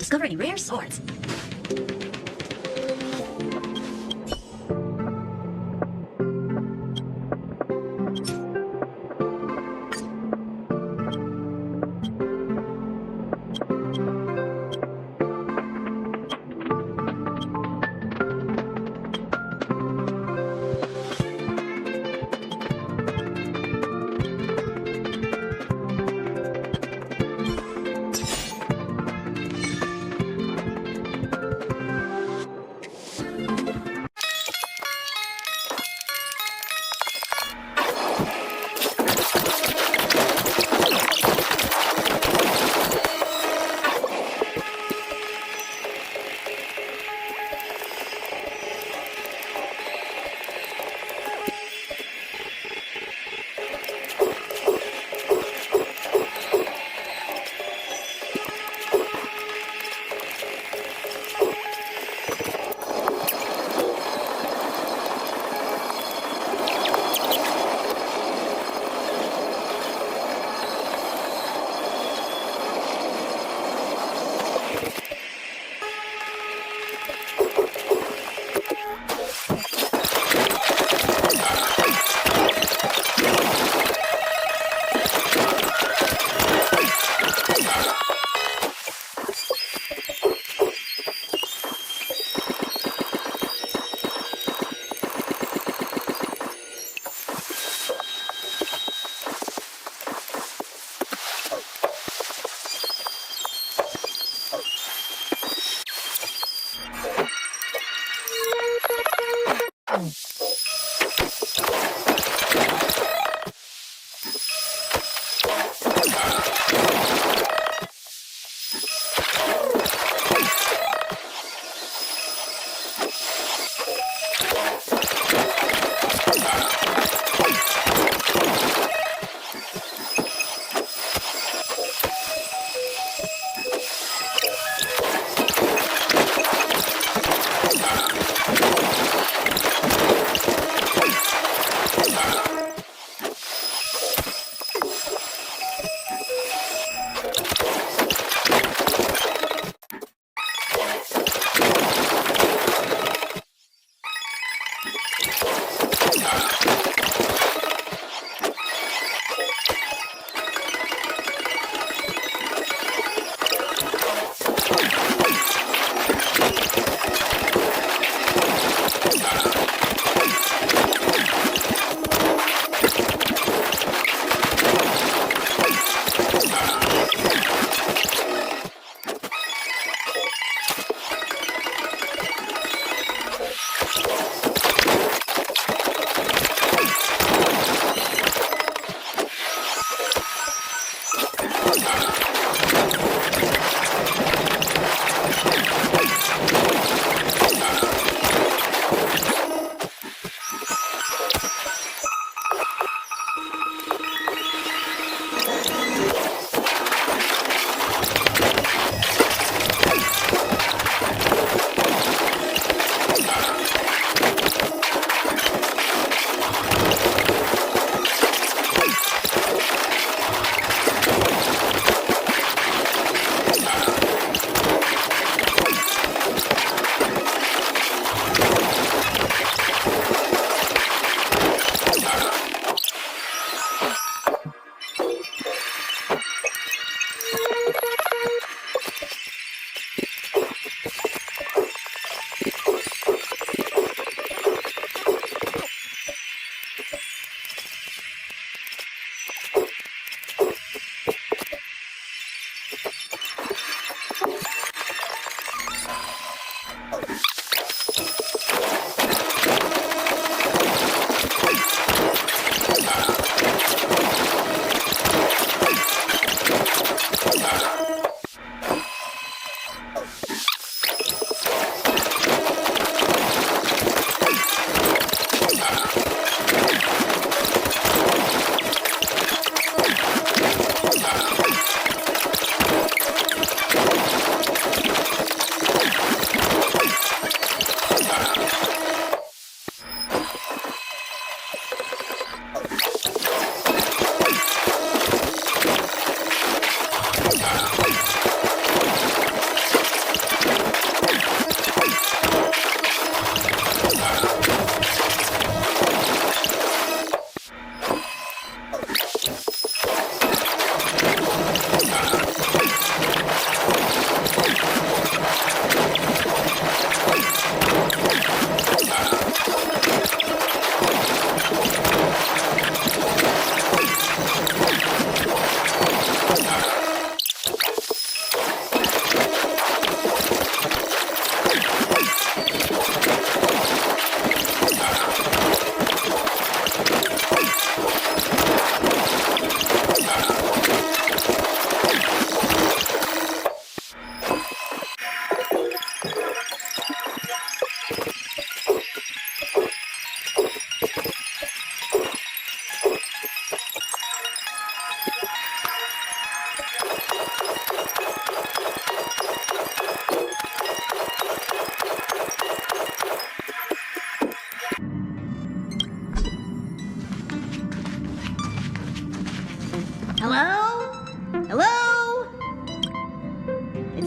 discovering rare swords.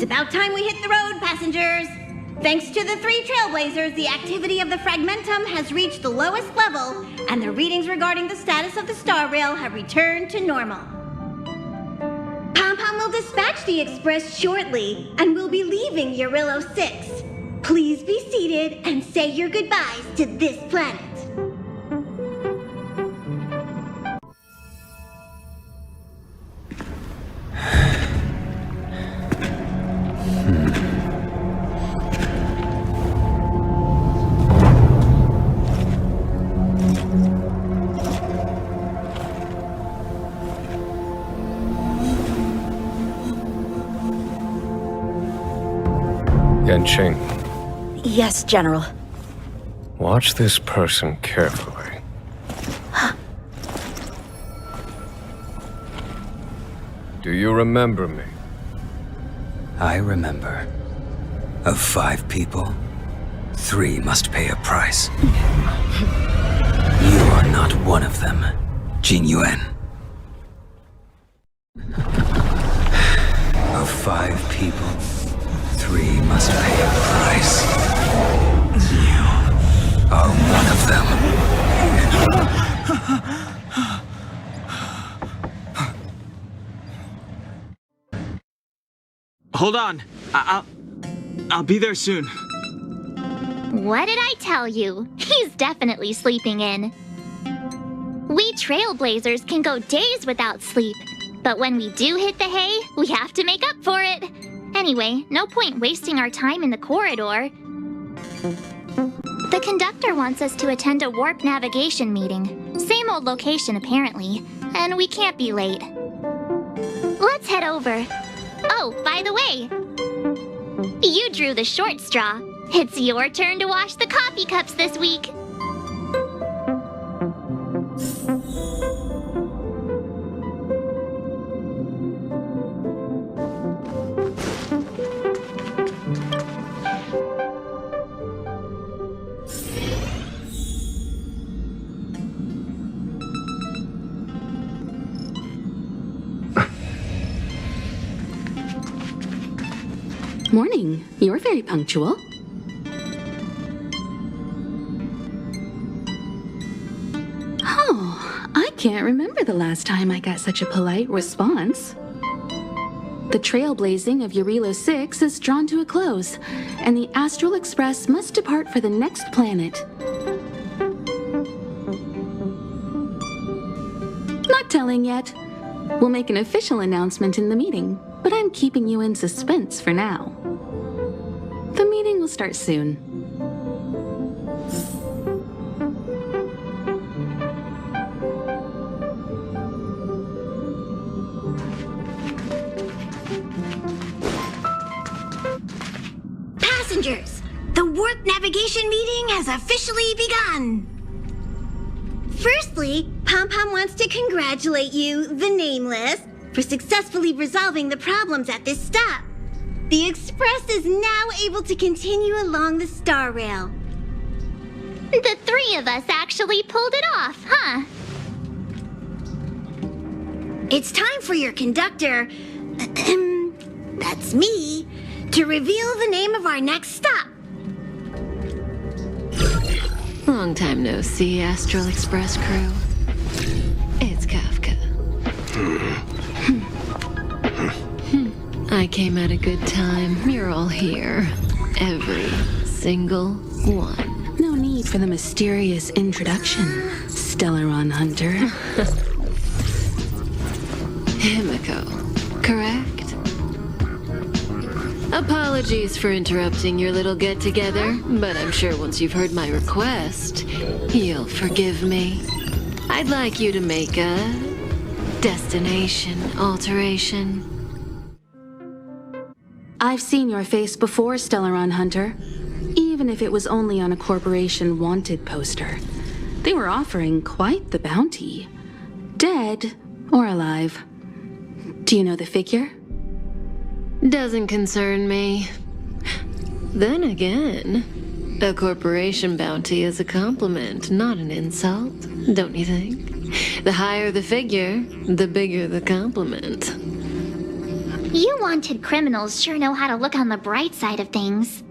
about time we hit the road, passengers. Thanks to the 3 trailblazers, the activity of the fragmentum has reached the lowest level, and the readings regarding the status of the star rail have returned to normal. Pom-Pom will dispatch the express shortly, and will be leaving Urillo 6. Please be seated and say your goodbyes to this planet. Yanqing. Yes, General. Watch this person carefully. Do you remember me? I remember. Of 5 people, 3 must pay a price. You are not one of them, Jin Yuan. Of 5 people, 3 must pay a price. You are one of them. Hold on. I'll be there soon. What did I tell you? He's definitely sleeping in. We trailblazers can go days without sleep, but when we do hit the hay, we have to make up for it. Anyway, no point wasting our time in the corridor. The conductor wants us to attend a warp navigation meeting. Same old location, apparently, and we can't be late. Let's head over. Oh, by the way, you drew the short straw. It's your turn to wash the coffee cups this week. Morning. You're very punctual. Oh, I can't remember the last time I got such a polite response. The trailblazing of Urillo 6 is drawn to a close, and the Astral Express must depart for the next planet. Not telling yet. We'll make an official announcement in the meeting, but I'm keeping you in suspense for now. The meeting will start soon. Passengers, the warp navigation meeting has officially begun. Firstly, Pom-Pom wants to congratulate you, the Nameless, for successfully resolving the problems at this stop. The Express is now able to continue along the star rail. The 3 of us actually pulled it off, huh? It's time for your conductor, that's me, to reveal the name of our next stop. Long time no see, Astral Express crew. It's Kafka. I came at a good time. You're all here. Every single one. No need for the mysterious introduction, Stellaron Hunter. Himiko, correct? Apologies for interrupting your little get-together, but I'm sure once you've heard my request, you'll forgive me. I'd like you to make a destination alteration. I've seen your face before, Stellaron Hunter. Even if it was only on a corporation wanted poster. They were offering quite the bounty. Dead or alive. Do you know the figure? Doesn't concern me. Then again, a corporation bounty is a compliment, not an insult, don't you think? The higher the figure, the bigger the compliment. You wanted criminals sure know how to look on the bright side of things.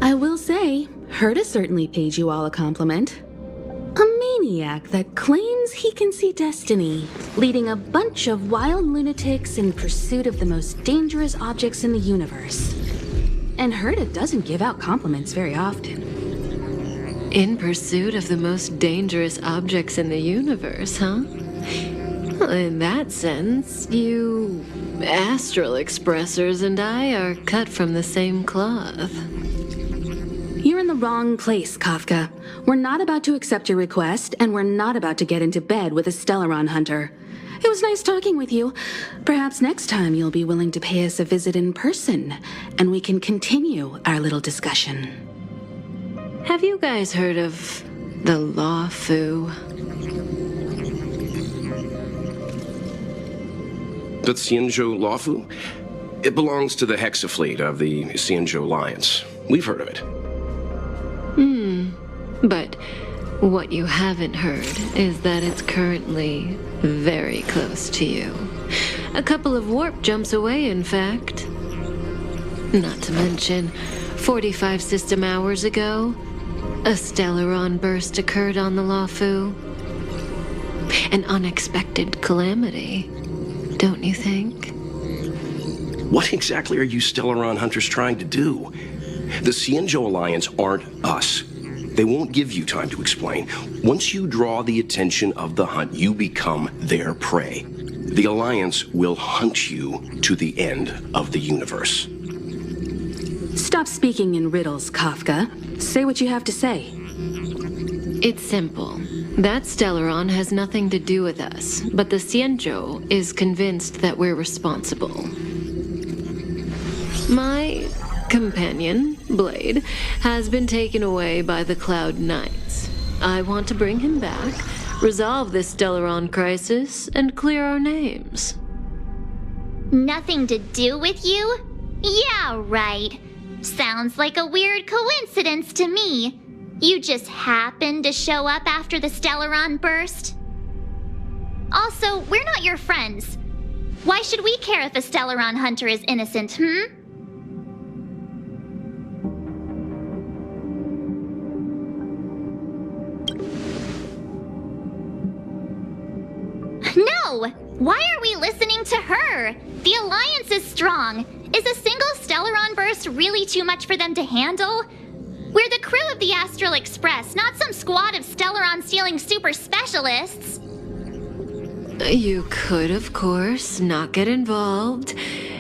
I will say, Herta certainly paid you all a compliment. A maniac that claims he can see destiny, leading a bunch of wild lunatics in pursuit of the most dangerous objects in the universe. And Herta doesn't give out compliments very often. In pursuit of the most dangerous objects in the universe, huh? Well, in that sense, you astral expressors and I are cut from the same cloth. You're in the wrong place, Kafka. We're not about to accept your request, and we're not about to get into bed with a Stellaron hunter. It was nice talking with you. Perhaps next time you'll be willing to pay us a visit in person, and we can continue our little discussion. Have you guys heard of the Law Fu? The Xianzhou Lawfu? It belongs to the Hexafleet of the Xianzhou Alliance. We've heard of it. But what you haven't heard is that it's currently very close to you. A couple of warp jumps away, in fact. Not to mention, 45 system hours ago, a Stellaron burst occurred on the Lawfu. An unexpected calamity, don't you think? What exactly are you Stellaron hunters trying to do? The Xianzhou Alliance aren't us. They won't give you time to explain. Once you draw the attention of the hunt, you become their prey. The Alliance will hunt you to the end of the universe. Stop speaking in riddles, Kafka. Say what you have to say. It's simple. That Stellaron has nothing to do with us, but the Xianzhou is convinced that we're responsible. My companion, Blade, has been taken away by the Cloud Knights. I want to bring him back, resolve this Stellaron crisis, and clear our names. Nothing to do with you? Yeah, right. Sounds like a weird coincidence to me. You just happened to show up after the Stellaron burst? Also, we're not your friends. Why should we care if a Stellaron hunter is innocent, No! Why are we listening to her? The Alliance is strong. Is a single Stellaron burst really too much for them to handle? We're the crew of the Astral Express, not some squad of Stellaron-stealing super specialists. You could, of course, not get involved.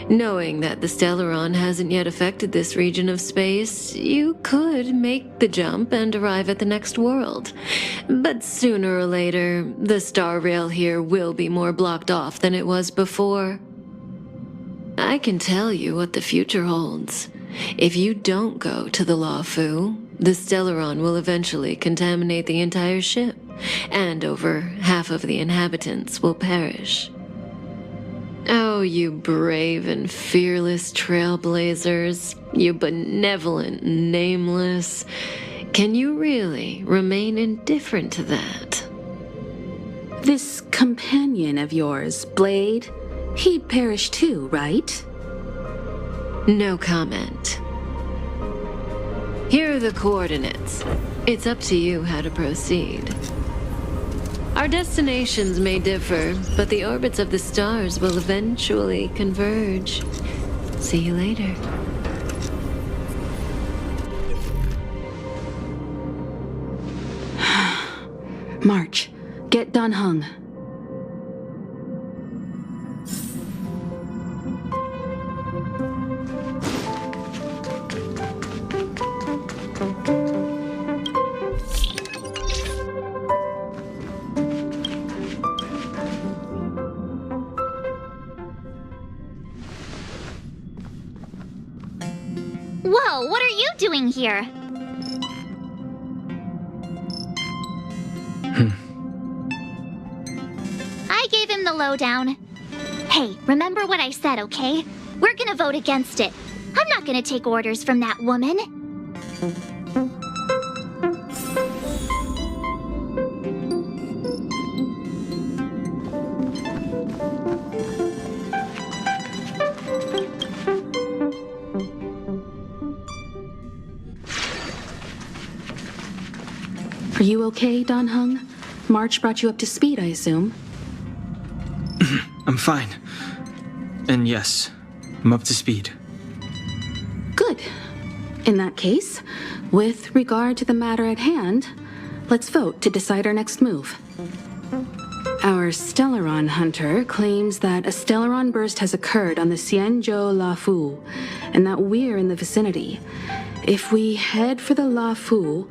Knowing that the Stellaron hasn't yet affected this region of space, you could make the jump and arrive at the next world. But sooner or later, the star rail here will be more blocked off than it was before. I can tell you what the future holds. If you don't go to the Lawfu, the Stellaron will eventually contaminate the entire ship, and over half of the inhabitants will perish. Oh, you brave and fearless trailblazers, you benevolent nameless. Can you really remain indifferent to that? This companion of yours, Blade, he'd perish too, right? No comment. Here are the coordinates. It's up to you how to proceed. Our destinations may differ, but the orbits of the stars will eventually converge. See you later. March, get Dan Heng. Whoa, what are you doing here? I gave him the lowdown. Hey, remember what I said, okay? We're gonna vote against it. I'm not gonna take orders from that woman. you okay, Don Hung? March brought you up to speed, I assume. I'm fine. And yes, I'm up to speed. Good. In that case, with regard to the matter at hand, let's vote to decide our next move. Our Stellaron hunter claims that a Stellaron burst has occurred on the Xianzhou La Fu, and that we're in the vicinity. If we head for the La Fu,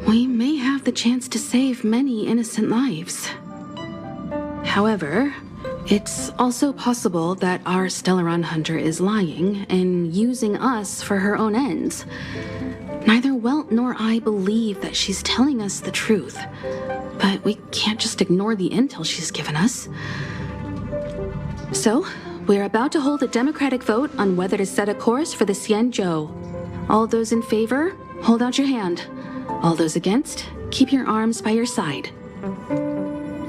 we may have the chance to save many innocent lives. However, it's also possible that our Stellaron hunter is lying and using us for her own ends. Neither Welt nor I believe that she's telling us the truth, but we can't just ignore the intel she's given us. So, we're about to hold a democratic vote on whether to set a course for the Xianzhou. All those in favor, hold out your hand. All those against, keep your arms by your side.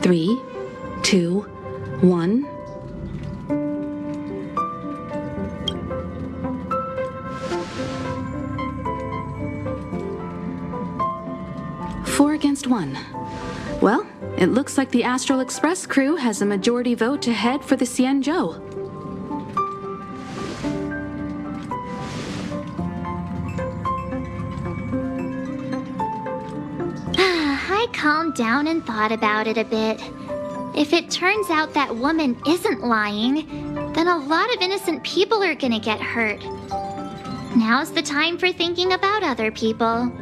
3, 2, 1. Four against 1. Well, it looks like the Astral Express crew has a majority vote to head for the Xianzhou. I calmed down and thought about it a bit. If it turns out that woman isn't lying, then a lot of innocent people are gonna get hurt. Now's the time for thinking about other people.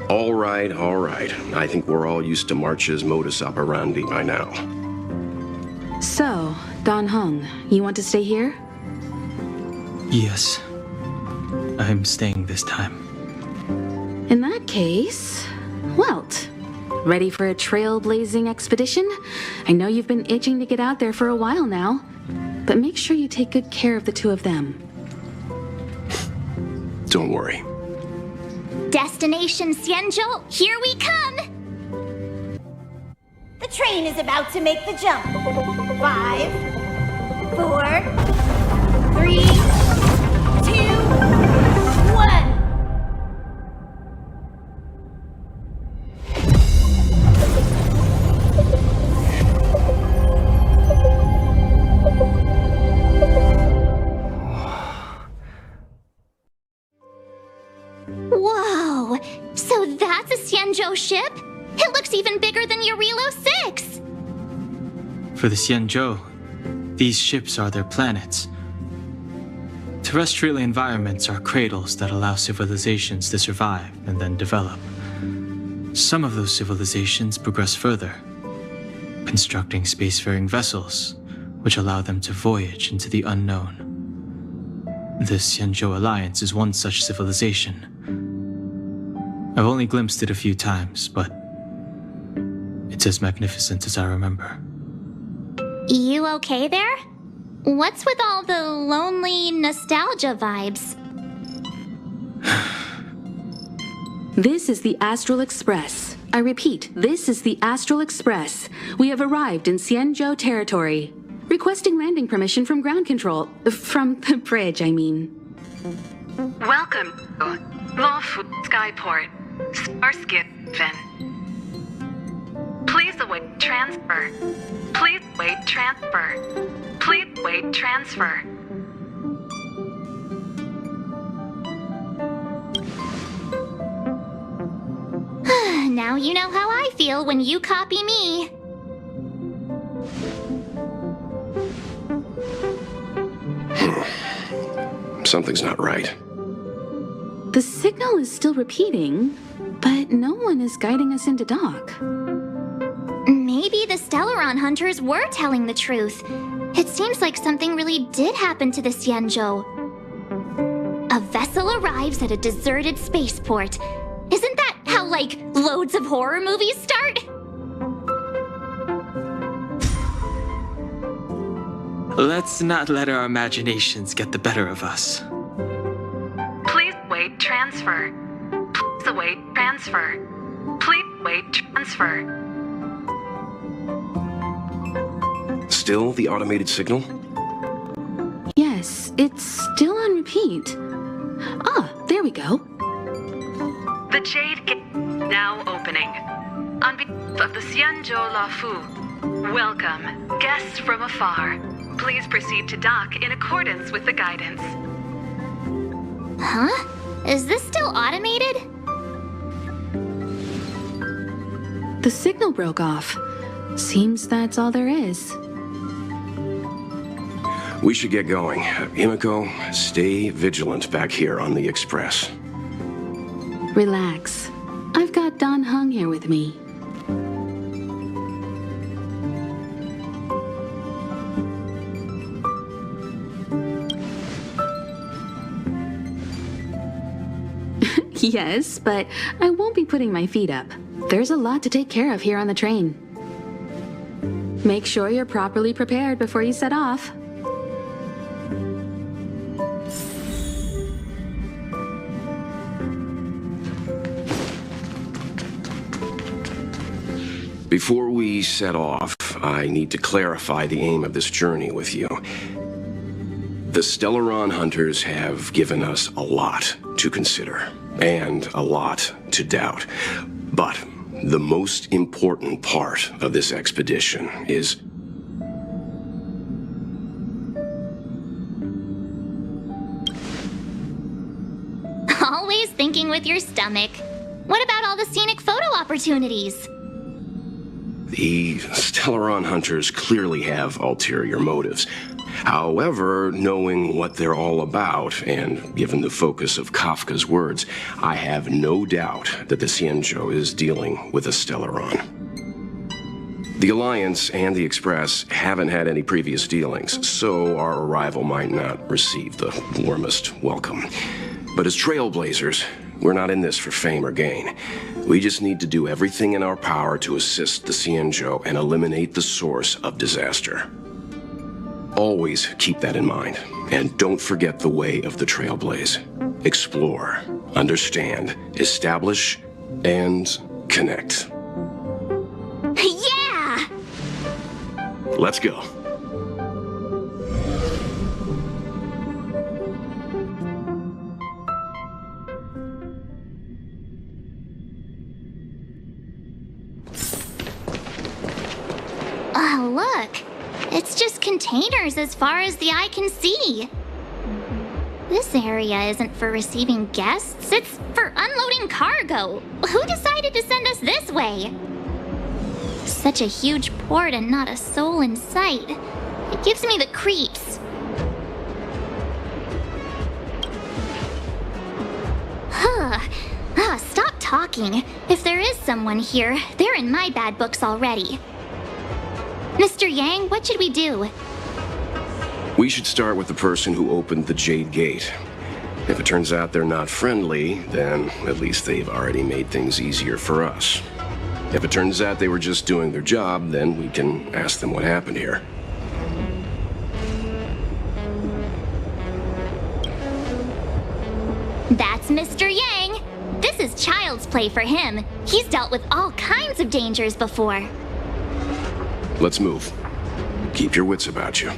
All right. I think we're all used to March's modus operandi by now. So, Don Hung, you want to stay here? Yes. I'm staying this time. In that case, Welt, ready for a trailblazing expedition? I know you've been itching to get out there for a while now, but make sure you take good care of the two of them. Don't worry. Destination Xianzhou, here we come! The train is about to make the jump. 5, 4, 3, 2, 1. Whoa! So that's a Xianzhou ship? It looks even bigger than Eurilo 6! For the Xianzhou, these ships are their planets. Terrestrial environments are cradles that allow civilizations to survive and then develop. Some of those civilizations progress further, constructing spacefaring vessels, which allow them to voyage into the unknown. The Xianzhou Alliance is one such civilization. I've only glimpsed it a few times, but it's as magnificent as I remember. You okay there? What's with all the lonely nostalgia vibes? This is the Astral Express. I repeat, this is the Astral Express. We have arrived in Xianzhou territory. Requesting landing permission from ground control. From the bridge, I mean. Welcome to Lawful Skyport, Starsky Fin. Please await transfer. Please wait transfer. Please wait transfer. Now you know how I feel when you copy me. Something's not right. The signal is still repeating, but no one is guiding us into dock. Maybe the Stellaron hunters were telling the truth. It seems like something really did happen to the Xianzhou. A vessel arrives at a deserted spaceport. Isn't that how, like, loads of horror movies start? Let's not let our imaginations get the better of us. Please wait transfer. Please await transfer. Please wait transfer. still the automated signal? Yes, it's still on repeat. Ah, there we go. The Jade Gate now opening. On behalf of the Xianzhou Lafu, welcome, guests from afar. Please proceed to dock in accordance with the guidance. Huh? Is this still automated? The signal broke off. Seems that's all there is. We should get going. Himiko, stay vigilant back here on the Express. Relax. I've got Don Hung here with me. Yes, but I won't be putting my feet up. There's a lot to take care of here on the train. Make sure you're properly prepared before you set off. Before we set off, I need to clarify the aim of this journey with you. The Stellaron hunters have given us a lot to consider, and a lot to doubt. But the most important part of this expedition is... Always thinking with your stomach. What about all the scenic photo opportunities? The Stellaron hunters clearly have ulterior motives. However, knowing what they're all about, and given the focus of Kafka's words, I have no doubt that the Xianzhou is dealing with a Stellaron. The Alliance and the Express haven't had any previous dealings, so our arrival might not receive the warmest welcome. But as trailblazers, we're not in this for fame or gain. We just need to do everything in our power to assist the Xianzhou and eliminate the source of disaster. Always keep that in mind, and don't forget the way of the Trailblaze. Explore, understand, establish, and connect. Yeah! Let's go. Oh, look! It's just containers as far as the eye can see. This area isn't for receiving guests, it's for unloading cargo. Who decided to send us this way? Such a huge port and not a soul in sight. It gives me the creeps. Stop talking. If there is someone here, they're in my bad books already. Mr. Yang, what should we do? We should start with the person who opened the Jade Gate. If it turns out they're not friendly, then at least they've already made things easier for us. If it turns out they were just doing their job, then we can ask them what happened here. That's Mr. Yang. This is child's play for him. He's dealt with all kinds of dangers before. Let's move. Keep your wits about you.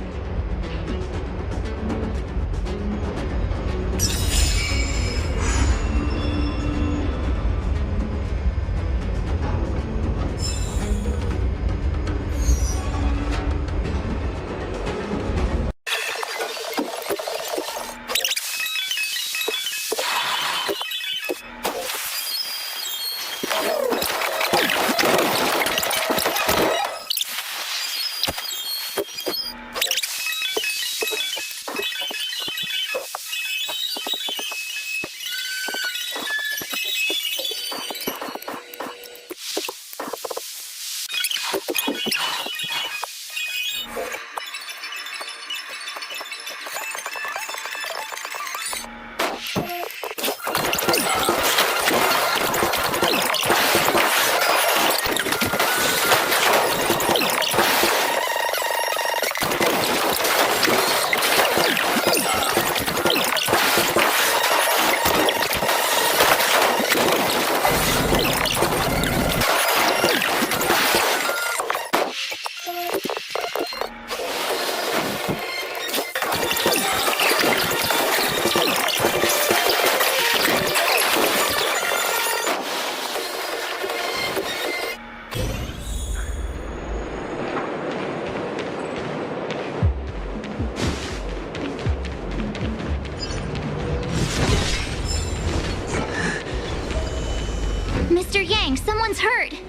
someone's hurt.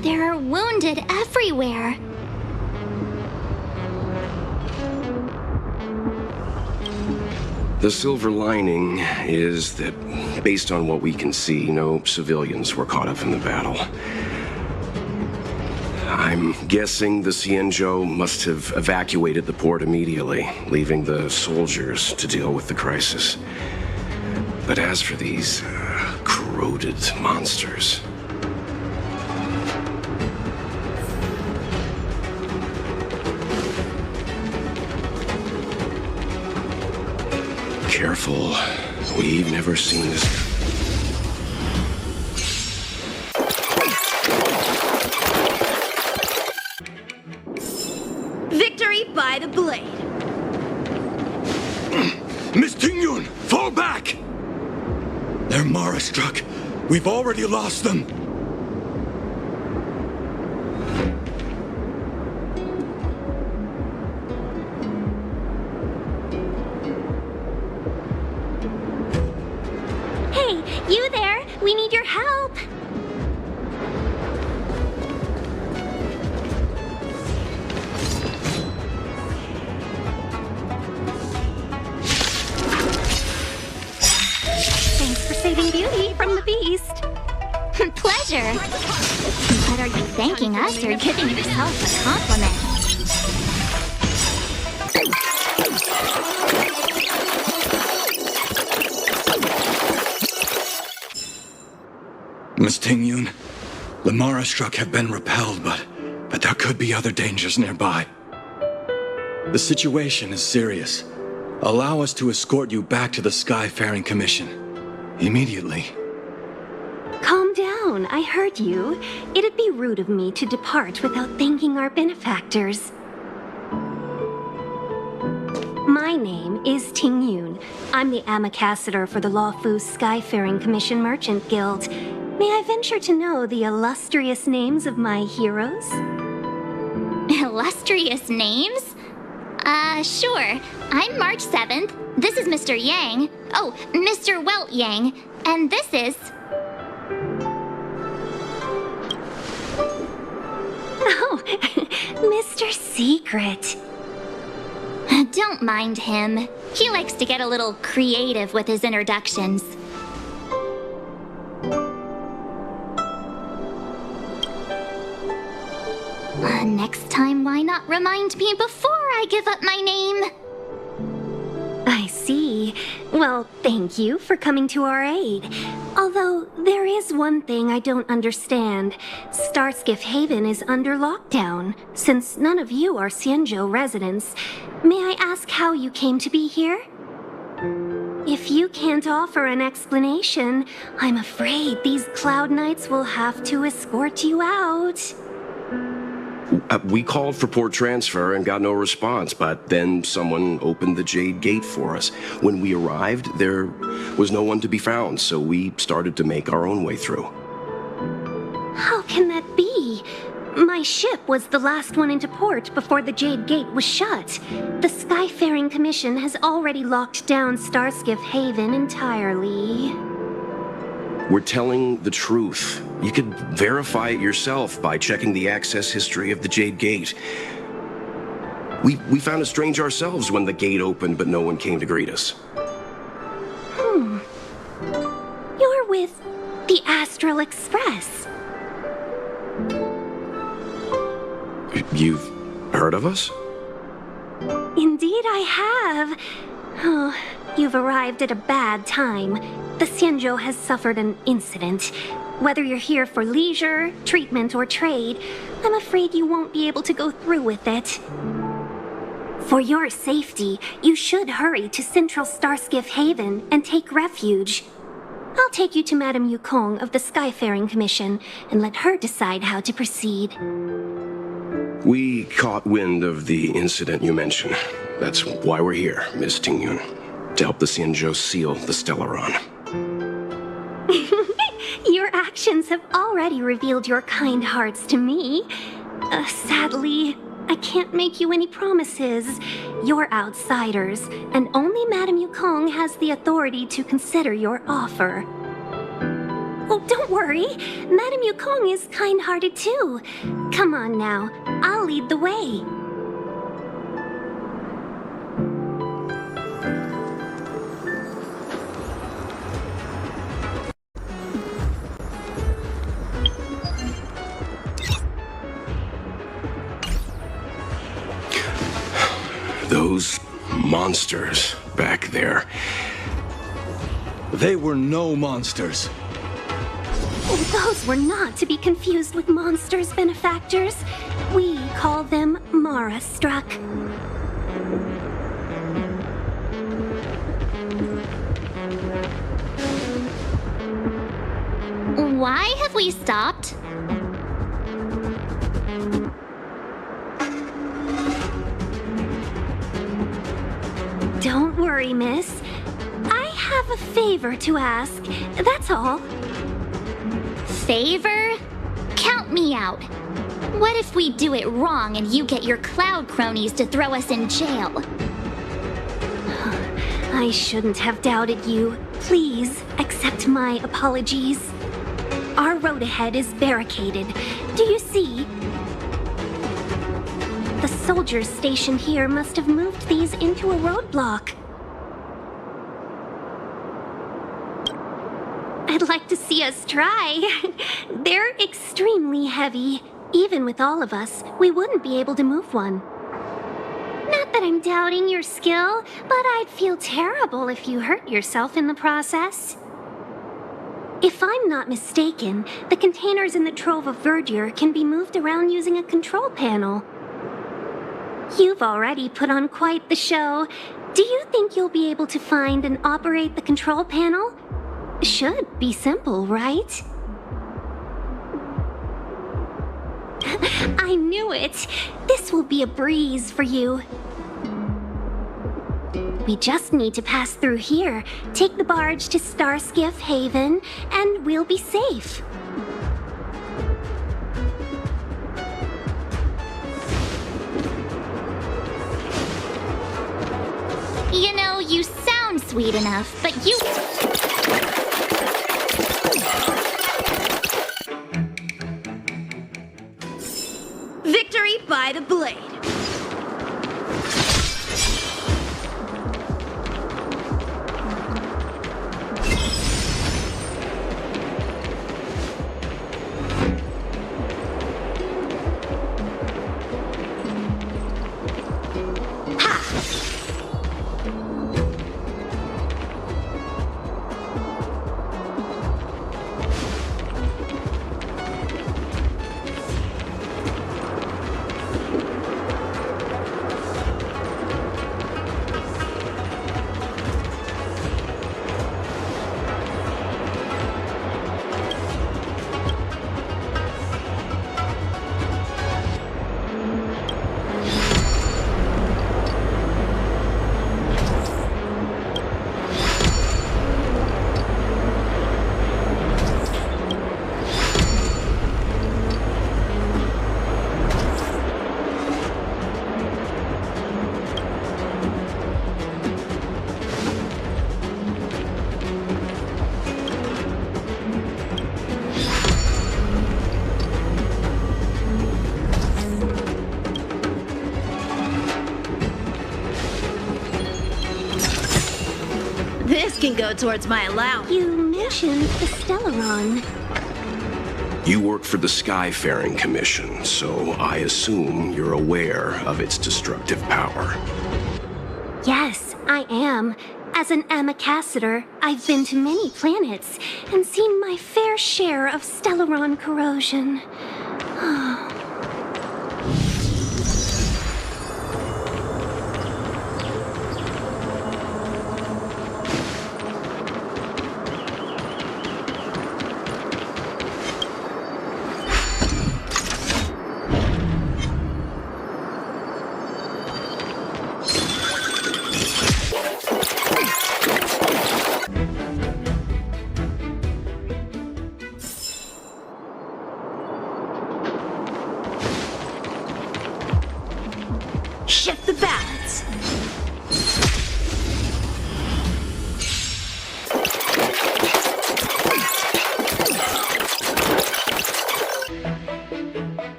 There are wounded everywhere. The silver lining is that, based on what we can see, no civilians were caught up in the battle. I'm guessing the Xianzhou must have evacuated the port immediately, leaving the soldiers to deal with the crisis. But as for these corroded monsters... Careful. We've never seen this. Victory by the blade. Miss Tingyun, fall back! They're Mara struck. We've already lost them. You there? We need your help. Thanks for saving Beauty from the beast. Pleasure. But are you thanking us or giving yourself a compliment? Miss Tingyun, the Mara struck have been repelled, but there could be other dangers nearby. The situation is serious. Allow us to escort you back to the Skyfaring Commission. Immediately. Calm down, I heard you. It'd be rude of me to depart without thanking our benefactors. My name is Ting Yun. I'm the ambassador for the Lawfu Skyfaring Commission Merchant Guild. May I venture to know the illustrious names of my heroes? Illustrious names? Sure. I'm March 7th. This is Mr. Yang. Oh, Mr. Welt Yang. And this is... Oh, Mr. Secret. Don't mind him. He likes to get a little creative with his introductions. Next time, why not remind me before I give up my name? I see. Well, thank you for coming to our aid. Although, there is one thing I don't understand. Starskiff Haven is under lockdown. Since none of you are Xianzhou residents, may I ask how you came to be here? If you can't offer an explanation, I'm afraid these Cloud Knights will have to escort you out. We called for port transfer and got no response, but then someone opened the Jade Gate for us. When we arrived, there was no one to be found, so we started to make our own way through. How can that be? My ship was the last one into port before the Jade Gate was shut. The Skyfaring Commission has already locked down Starskiff Haven entirely. We're telling the truth. You could verify it yourself by checking the access history of the Jade Gate. We found it strange ourselves when the gate opened, but no one came to greet us. You're with the Astral Express. You've heard of us? Indeed I have. Oh, you've arrived at a bad time. The Xianzhou has suffered an incident. Whether you're here for leisure, treatment, or trade, I'm afraid you won't be able to go through with it. For your safety, you should hurry to Central Starskiff Haven and take refuge. I'll take you to Madame Yukong of the Skyfaring Commission and let her decide how to proceed. We caught wind of the incident you mentioned. That's why we're here, Miss Tingyun, to help the Xianzhou seal the Stellaron. Your actions have already revealed your kind hearts to me. Sadly, I can't make you any promises. You're outsiders, and only Madame Yukong has the authority to consider your offer. Oh, don't worry. Madame Yukong is kind-hearted too. Come on now, I'll lead the way. Those monsters back there. They were no monsters. Those were not to be confused with monsters, benefactors. We call them Mara-struck. Why have we stopped? Don't worry, miss. I have a favor to ask, that's all. Favor? Count me out. What if we do it wrong and you get your cloud cronies to throw us in jail? I shouldn't have doubted you. Please accept my apologies. Our road ahead is barricaded. Do you see? The soldiers stationed here must have moved these into a roadblock. I'd like to see us try. They're extremely heavy. Even with all of us, we wouldn't be able to move one. Not that I'm doubting your skill, but I'd feel terrible if you hurt yourself in the process. If I'm not mistaken, the containers in the Trove of Verdure can be moved around using a control panel. You've already put on quite the show. Do you think you'll be able to find and operate the control panel? Should be simple, right? I knew it! This will be a breeze for you. We just need to pass through here, take the barge to Starskiff Haven, and we'll be safe. You know, you sound sweet enough, but you... Victory by the blade. This can go towards my allowance. You mentioned the Stellaron. You work for the Skyfaring Commission, so I assume you're aware of its destructive power. Yes, I am. As an Amicassator, I've been to many planets and seen my fair share of Stellaron corrosion. Shift the balance.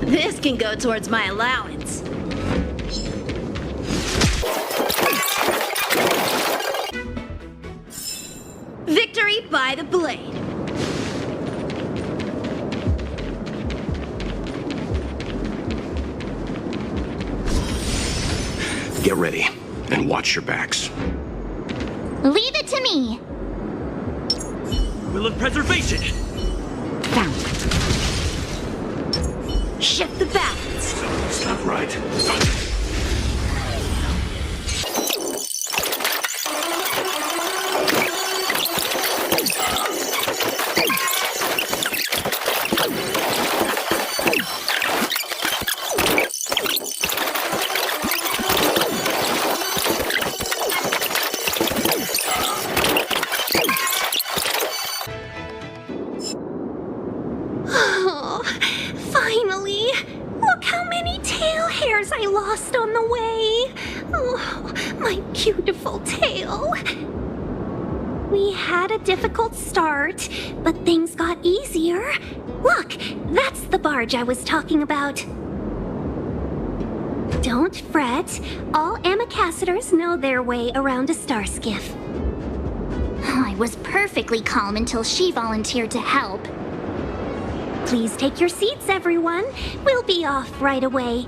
This can go towards my allowance. Victory by the blade. Get ready, and watch your backs. Leave it to me. Will of preservation! Found. Shift the balance. Something's not right. Oh, finally! Look how many tail hairs I lost on the way! Oh, my beautiful tail! We had a difficult start, but things got easier. Look, that's the barge I was talking about. Don't fret. All Amicacetors know their way around a star skiff. I was perfectly calm until she volunteered to help. Please take your seats, everyone. We'll be off right away.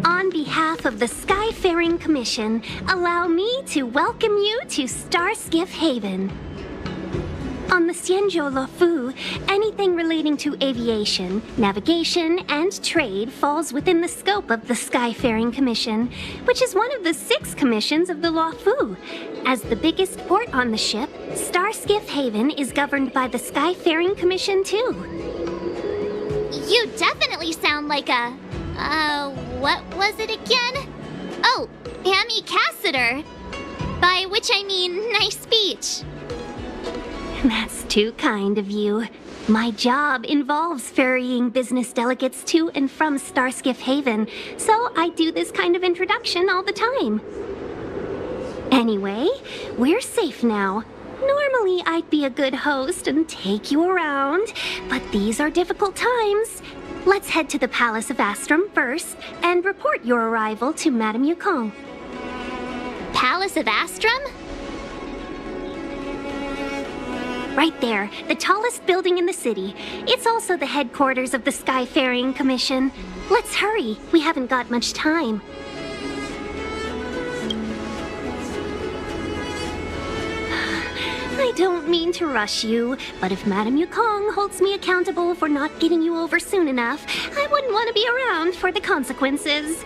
On behalf of the Skyfaring Commission, allow me to welcome you to Starskiff Haven. On the Xianzhou Luofu, anything relating to aviation, navigation, and trade falls within the scope of the Skyfaring Commission, which is one of the 6 commissions of the Luofu. As the biggest port on the ship, Starskiff Haven is governed by the Skyfaring Commission too. You definitely sound like a... what was it again? Oh, Amicaciter. By which I mean nice speech. That's too kind of you. My job involves ferrying business delegates to and from Starskiff Haven, so I do this kind of introduction all the time. Anyway, we're safe now. Normally, I'd be a good host and take you around, but these are difficult times. Let's head to the Palace of Astrum first and report your arrival to Madame Yukong. Palace of Astrum? Right there, the tallest building in the city. It's also the headquarters of the Skyfaring Commission. Let's hurry, we haven't got much time. I don't mean to rush you, but if Madame Yukong holds me accountable for not getting you over soon enough, I wouldn't want to be around for the consequences.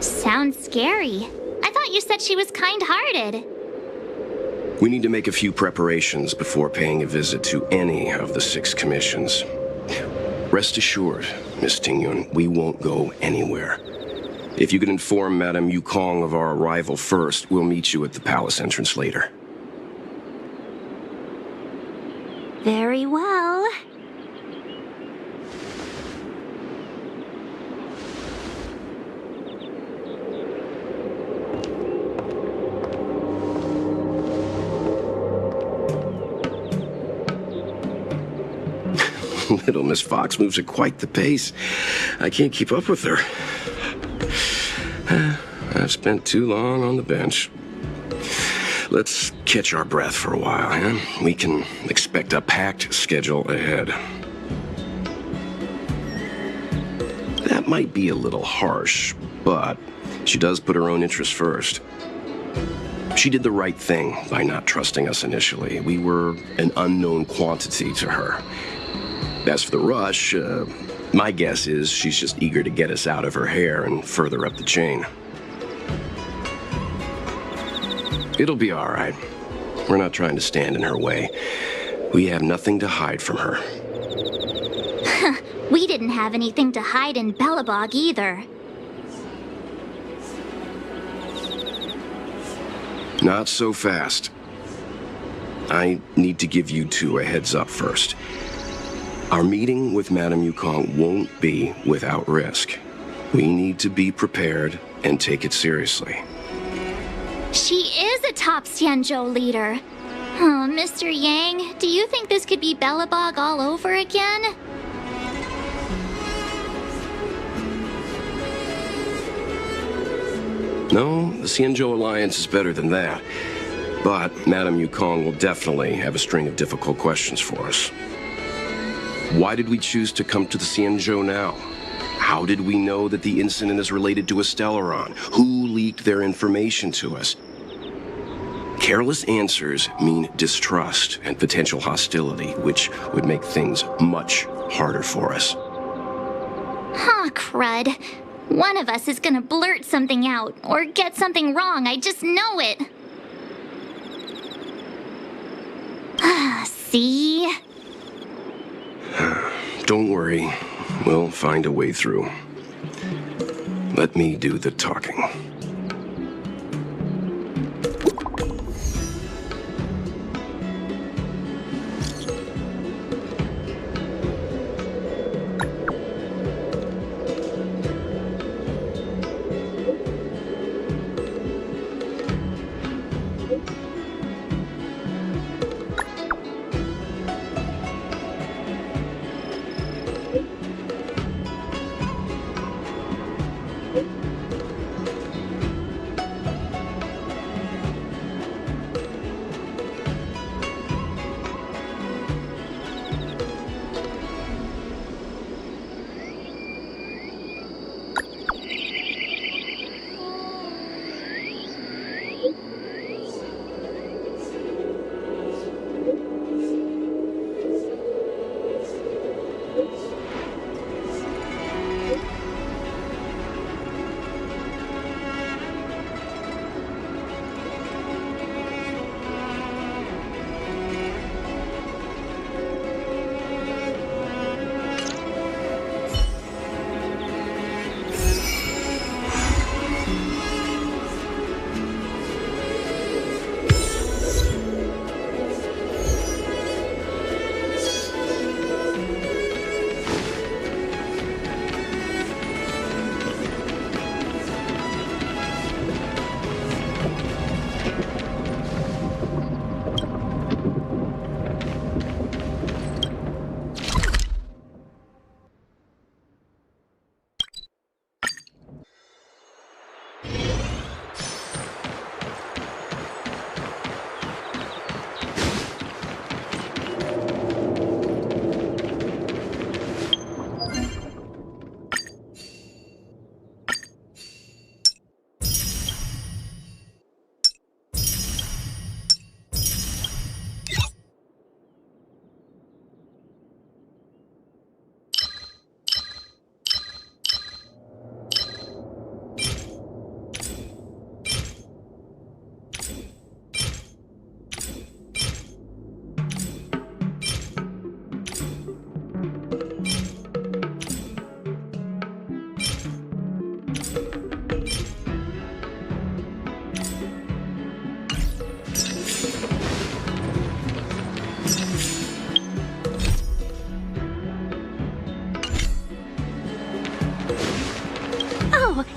Sounds scary. I thought you said she was kind-hearted. We need to make a few preparations before paying a visit to any of the 6 commissions. Rest assured, Miss Tingyun, we won't go anywhere. If you could inform Madame Yukong of our arrival first, we'll meet you at the palace entrance later. Very well. Little Miss Fox moves at quite the pace. I can't keep up with her. I've spent too long on the bench. Let's catch our breath for a while, huh? We can expect a packed schedule ahead. That might be a little harsh, but she does put her own interests first. She did the right thing by not trusting us initially. We were an unknown quantity to her. As for the rush, my guess is she's just eager to get us out of her hair and further up the chain. It'll be all right. We're not trying to stand in her way. We have nothing to hide from her. We didn't have anything to hide in Belobog either. Not so fast. I need to give you two a heads up first. Our meeting with Madame Yukong won't be without risk. We need to be prepared and take it seriously. She is a top Xianzhou leader. Oh, Mr. Yang, do you think this could be Belobog all over again? No, the Xianzhou Alliance is better than that. But Madame Yukong will definitely have a string of difficult questions for us. Why did we choose to come to the Xianzhou now? How did we know that the incident is related to a Stellaron? Who leaked their information to us? Careless answers mean distrust and potential hostility, which would make things much harder for us. Huh, crud. One of us is gonna blurt something out, or get something wrong, I just know it. See? Don't worry, we'll find a way through. Let me do the talking.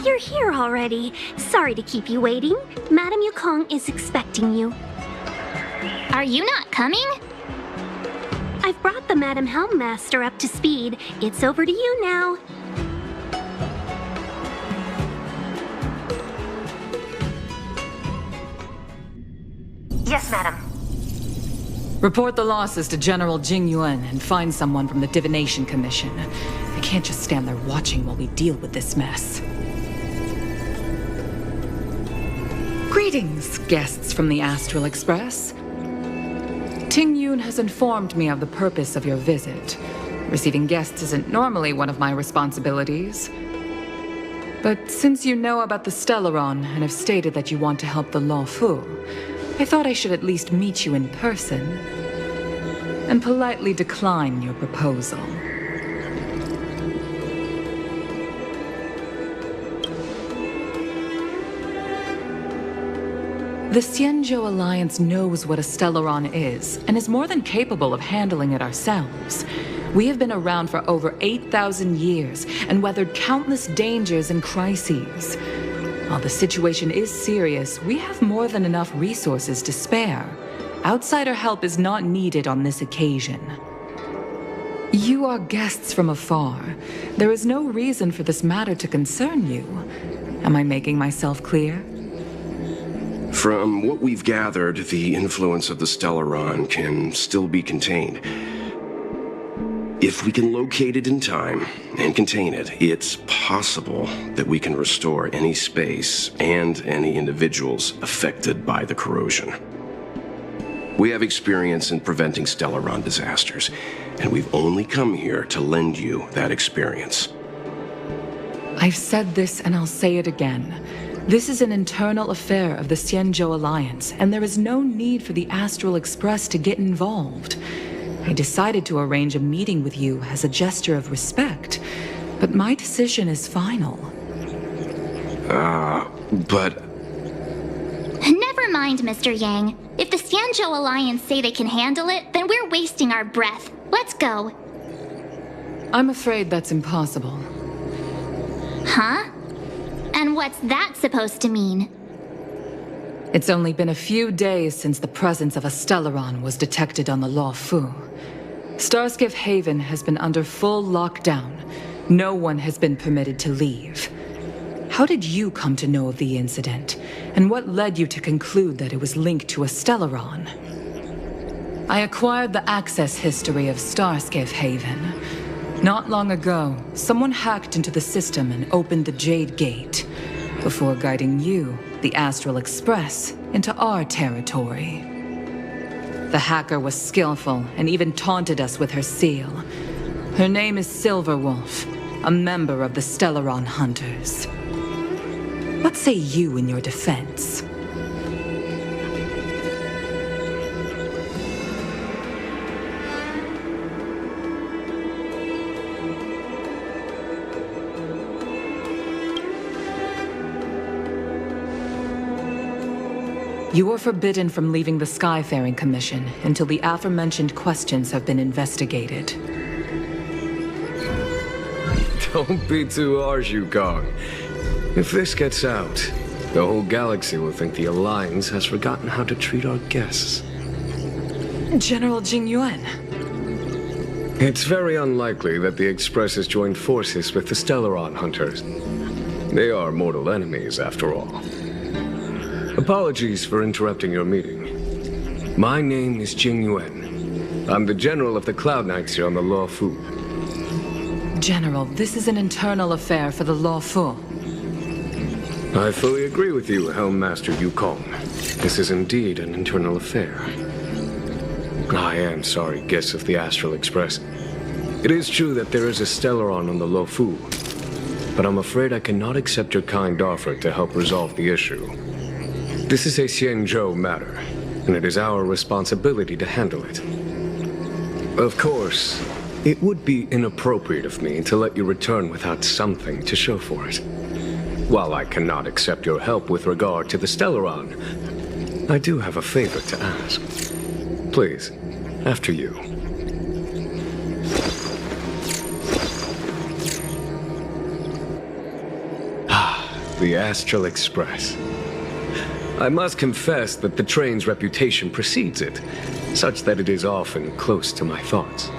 You're here already. Sorry to keep you waiting. Madame Yukong is expecting you. Are you not coming? I've brought the Madame Helmmaster up to speed. It's over to you now. Yes, madam. Report the losses to General Jing Yuan and find someone from the Divination Commission. I can't just stand there watching while we deal with this mess. Greetings, guests from the Astral Express. Ting Yun has informed me of the purpose of your visit. Receiving guests isn't normally one of my responsibilities. But since you know about the Stellaron and have stated that you want to help the Law Fu, I thought I should at least meet you in person and politely decline your proposal. The Xianzhou Alliance knows what a Stellaron is, and is more than capable of handling it ourselves. We have been around for over 8,000 years, and weathered countless dangers and crises. While the situation is serious, we have more than enough resources to spare. Outsider help is not needed on this occasion. You are guests from afar. There is no reason for this matter to concern you. Am I making myself clear? From what we've gathered, the influence of the Stellaron can still be contained. If we can locate it in time and contain it, it's possible that we can restore any space and any individuals affected by the corrosion. We have experience in preventing Stellaron disasters, and we've only come here to lend you that experience. I've said this and I'll say it again. This is an internal affair of the Xianzhou Alliance, and there is no need for the Astral Express to get involved. I decided to arrange a meeting with you as a gesture of respect, but my decision is final. But... Never mind, Mr. Yang. If the Xianzhou Alliance say they can handle it, then we're wasting our breath. Let's go. I'm afraid that's impossible. Huh? And what's that supposed to mean? It's only been a few days since the presence of a Stellaron was detected on the Law Fu. Starskiff Haven has been under full lockdown. No one has been permitted to leave. How did you come to know of the incident? And what led you to conclude that it was linked to a Stellaron? I acquired the access history of Starskiff Haven. Not long ago, someone hacked into the system and opened the Jade Gate, before guiding you, the Astral Express, into our territory. The hacker was skillful and even taunted us with her seal. Her name is Silverwolf, a member of the Stellaron Hunters. What say you in your defense? You are forbidden from leaving the Skyfaring Commission until the aforementioned questions have been investigated. Don't be too harsh, Yukong. If this gets out, the whole galaxy will think the Alliance has forgotten how to treat our guests. General Jing Yuan. It's very unlikely that the Express has joined forces with the Stellaron Hunters. They are mortal enemies, after all. Apologies for interrupting your meeting. My name is Jing Yuan. I'm the General of the Cloud Knights here on the Law Fu. General, this is an internal affair for the Law Fu. I fully agree with you, Helm Master Yukong. This is indeed an internal affair. I am sorry, guests of the Astral Express. It is true that there is a Stellaron on the Law Fu, but I'm afraid I cannot accept your kind offer to help resolve the issue. This is a Xianzhou matter, and it is our responsibility to handle it. Of course, it would be inappropriate of me to let you return without something to show for it. While I cannot accept your help with regard to the Stellaron, I do have a favor to ask. Please, after you. The Astral Express. I must confess that the train's reputation precedes it, such that it is often close to my thoughts.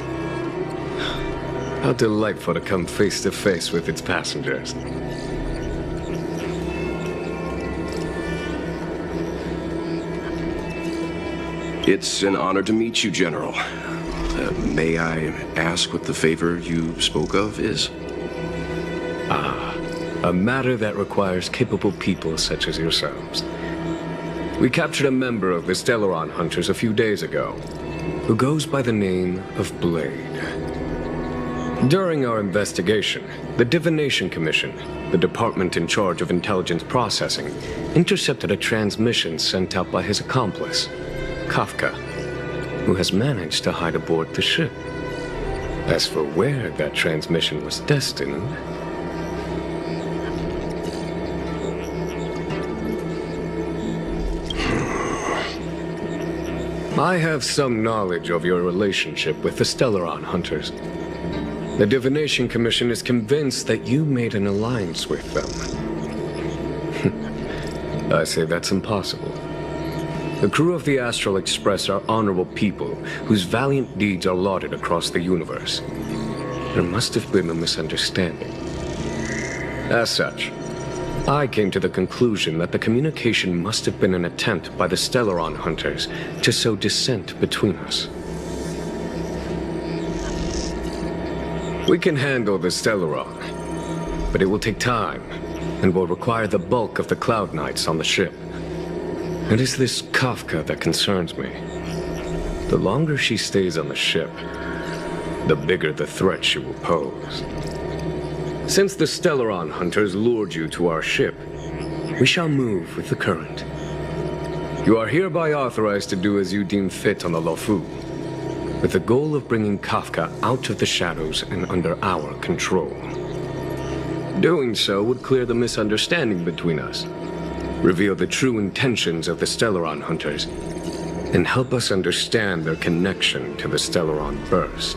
How delightful to come face to face with its passengers. It's an honor to meet you, General. May I ask what the favor you spoke of is? A matter that requires capable people such as yourselves. We captured a member of the Stellaron Hunters a few days ago, who goes by the name of Blade. During our investigation, the Divination Commission, the department in charge of intelligence processing, intercepted a transmission sent out by his accomplice, Kafka, who has managed to hide aboard the ship. As for where that transmission was destined, I have some knowledge of your relationship with the Stellaron Hunters. The Divination Commission is convinced that you made an alliance with them. I say that's impossible. The crew of the Astral Express are honorable people whose valiant deeds are lauded across the universe. There must have been a misunderstanding. As such, I came to the conclusion that the communication must have been an attempt by the Stellaron Hunters to sow dissent between us. We can handle the Stellaron, but it will take time and will require the bulk of the Cloud Knights on the ship. It is this Kafka that concerns me. The longer she stays on the ship, the bigger the threat she will pose. Since the Stellaron Hunters lured you to our ship, we shall move with the current. You are hereby authorized to do as you deem fit on the Lofu, with the goal of bringing Kafka out of the shadows and under our control. Doing so would clear the misunderstanding between us, reveal the true intentions of the Stellaron Hunters, and help us understand their connection to the Stellaron Burst.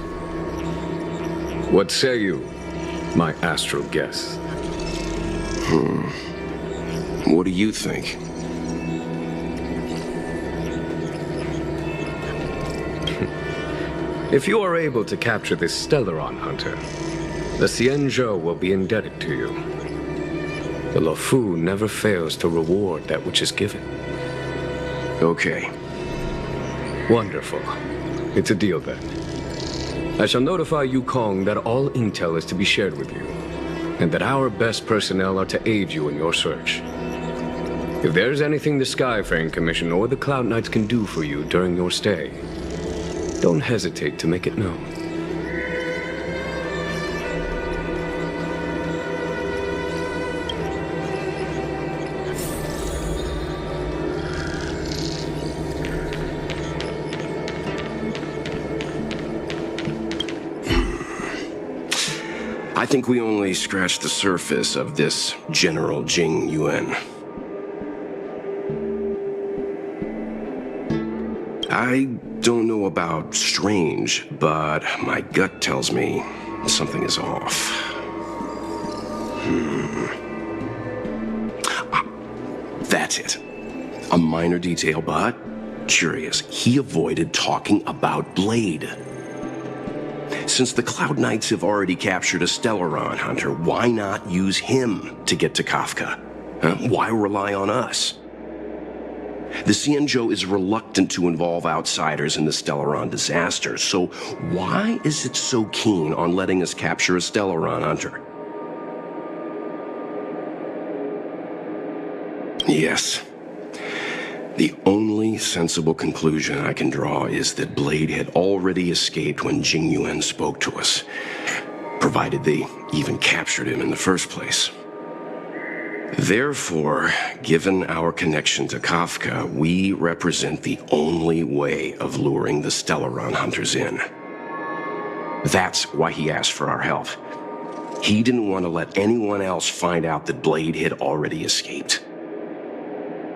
What say you, my astral guests? What do you think? If you are able to capture this Stellaron Hunter, the Xianzhou will be indebted to you. The Lofu never fails to reward that which is given. Okay. Wonderful. It's a deal then. I shall notify Yukong that all intel is to be shared with you, and that our best personnel are to aid you in your search. If there's anything the Skyfaring Commission or the Cloud Knights can do for you during your stay, don't hesitate to make it known. I think we only scratched the surface of this General Jing Yuan. I don't know about strange, but my gut tells me something is off. That's it. A minor detail, but curious. He avoided talking about Blade. Since the Cloud Knights have already captured a Stellaron Hunter, why not use him to get to Kafka? Why rely on us? The Xianzhou is reluctant to involve outsiders in the Stellaron disaster, so why is it so keen on letting us capture a Stellaron Hunter? Yes. The only sensible conclusion I can draw is that Blade had already escaped when Jing Yuan spoke to us, provided they even captured him in the first place. Therefore, given our connection to Kafka, we represent the only way of luring the Stellaron Hunters in. That's why he asked for our help. He didn't want to let anyone else find out that Blade had already escaped.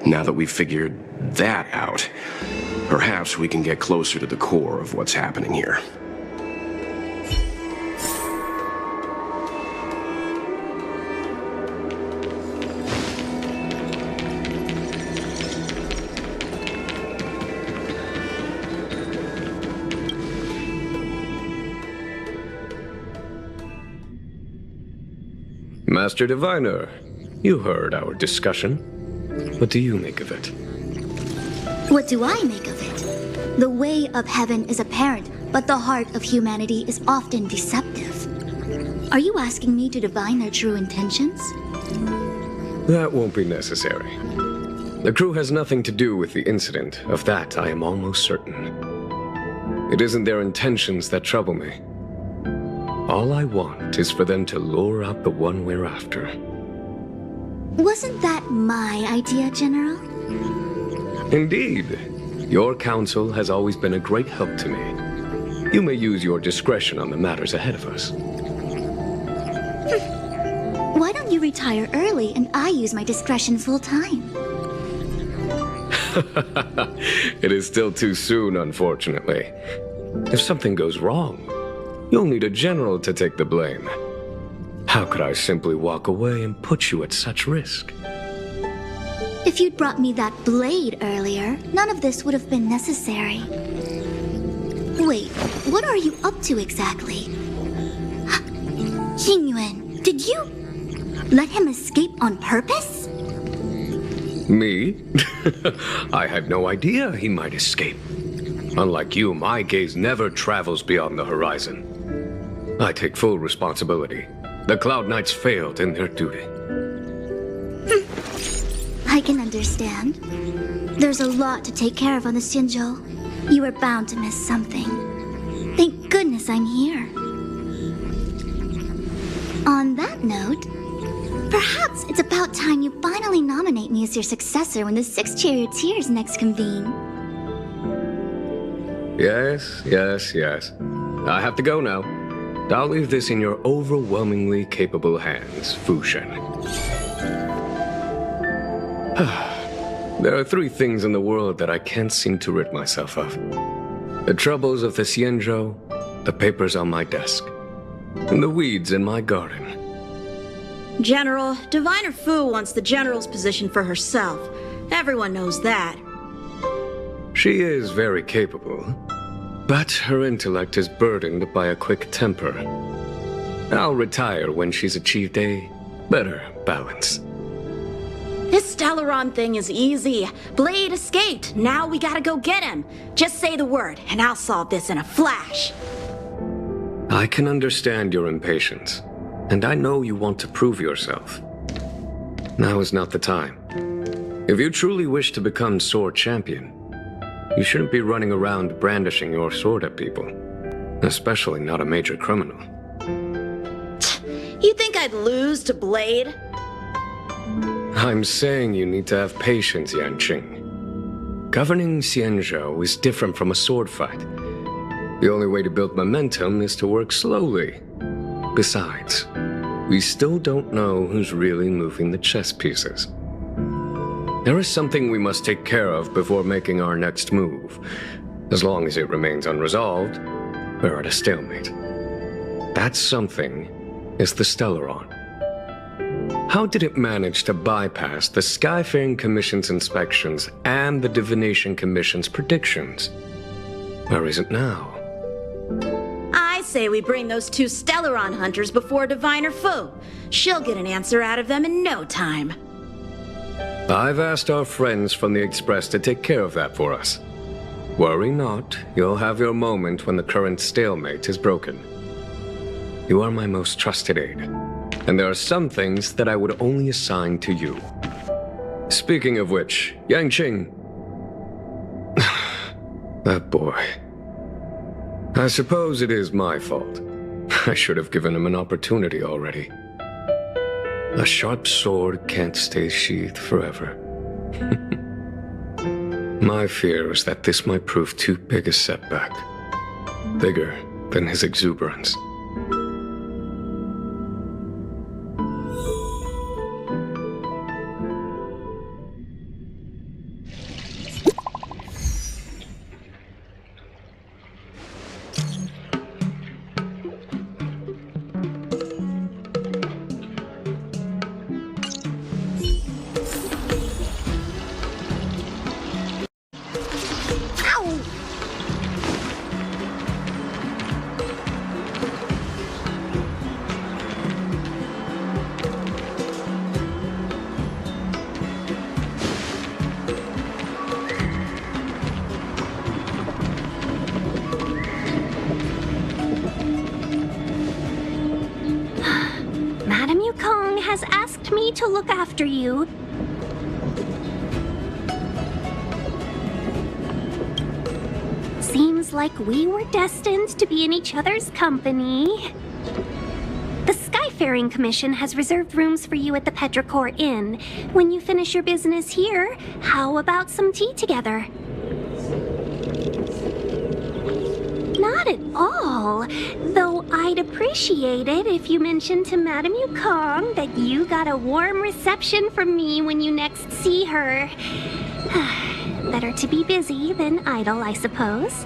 Now that we've figured that out, perhaps we can get closer to the core of what's happening here. Master Diviner, you heard our discussion. What do you make of it? What do I make of it? The way of heaven is apparent, but the heart of humanity is often deceptive. Are you asking me to divine their true intentions? That won't be necessary. The crew has nothing to do with the incident. Of that, I am almost certain. It isn't their intentions that trouble me. All I want is for them to lure out the one we're after. Wasn't that my idea, General? Indeed. Your counsel has always been a great help to me. You may use your discretion on the matters ahead of us. Why don't you retire early and I use my discretion full time? It is still too soon, unfortunately. If something goes wrong, you'll need a general to take the blame. How could I simply walk away and put you at such risk? If you'd brought me that blade earlier, none of this would have been necessary. Wait, what are you up to exactly? Qingyuan, did you let him escape on purpose? Me? I had no idea he might escape. Unlike you, my gaze never travels beyond the horizon. I take full responsibility. The Cloud Knights failed in their duty. I can understand. There's a lot to take care of on the Xianzhou. You were bound to miss something. Thank goodness I'm here. On that note, perhaps it's about time you finally nominate me as your successor when the 6 charioteers next convene. Yes. I have to go now. I'll leave this in your overwhelmingly capable hands, Fu Shen. There are 3 things in the world that I can't seem to rid myself of. The troubles of the Xianzhou, the papers on my desk, and the weeds in my garden. General, Diviner Fu wants the General's position for herself. Everyone knows that. She is very capable, but her intellect is burdened by a quick temper. I'll retire when she's achieved a better balance. This Stellaron thing is easy. Blade escaped. Now we gotta go get him. Just say the word, and I'll solve this in a flash. I can understand your impatience, and I know you want to prove yourself. Now is not the time. If you truly wish to become sword champion, you shouldn't be running around brandishing your sword at people, especially not a major criminal. You think I'd lose to Blade? I'm saying you need to have patience, Yanqing. Governing Xianzhou is different from a sword fight. The only way to build momentum is to work slowly. Besides, we still don't know who's really moving the chess pieces. There is something we must take care of before making our next move. As long as it remains unresolved, we're at a stalemate. That something is the Stellaron. How did it manage to bypass the Skyfaring Commission's inspections and the Divination Commission's predictions? Where is it now? I say we bring those 2 Stellaron hunters before Diviner Fu. She'll get an answer out of them in no time. I've asked our friends from the Express to take care of that for us. Worry not, you'll have your moment when the current stalemate is broken. You are my most trusted aide, and there are some things that I would only assign to you. Speaking of which, Yanqing... that boy... I suppose it is my fault. I should have given him an opportunity already. A sharp sword can't stay sheathed forever. My fear is that this might prove too big a setback. Bigger than his exuberance. me to look after you. Seems like we were destined to be in each other's company. The Skyfaring Commission has reserved rooms for you at the Petrichor Inn. When you finish your business here, how about some tea together? Not at all. Though I'd appreciate it if you mentioned to Madame Yukong that you got a warm reception from me when you next see her. Better to be busy than idle, I suppose.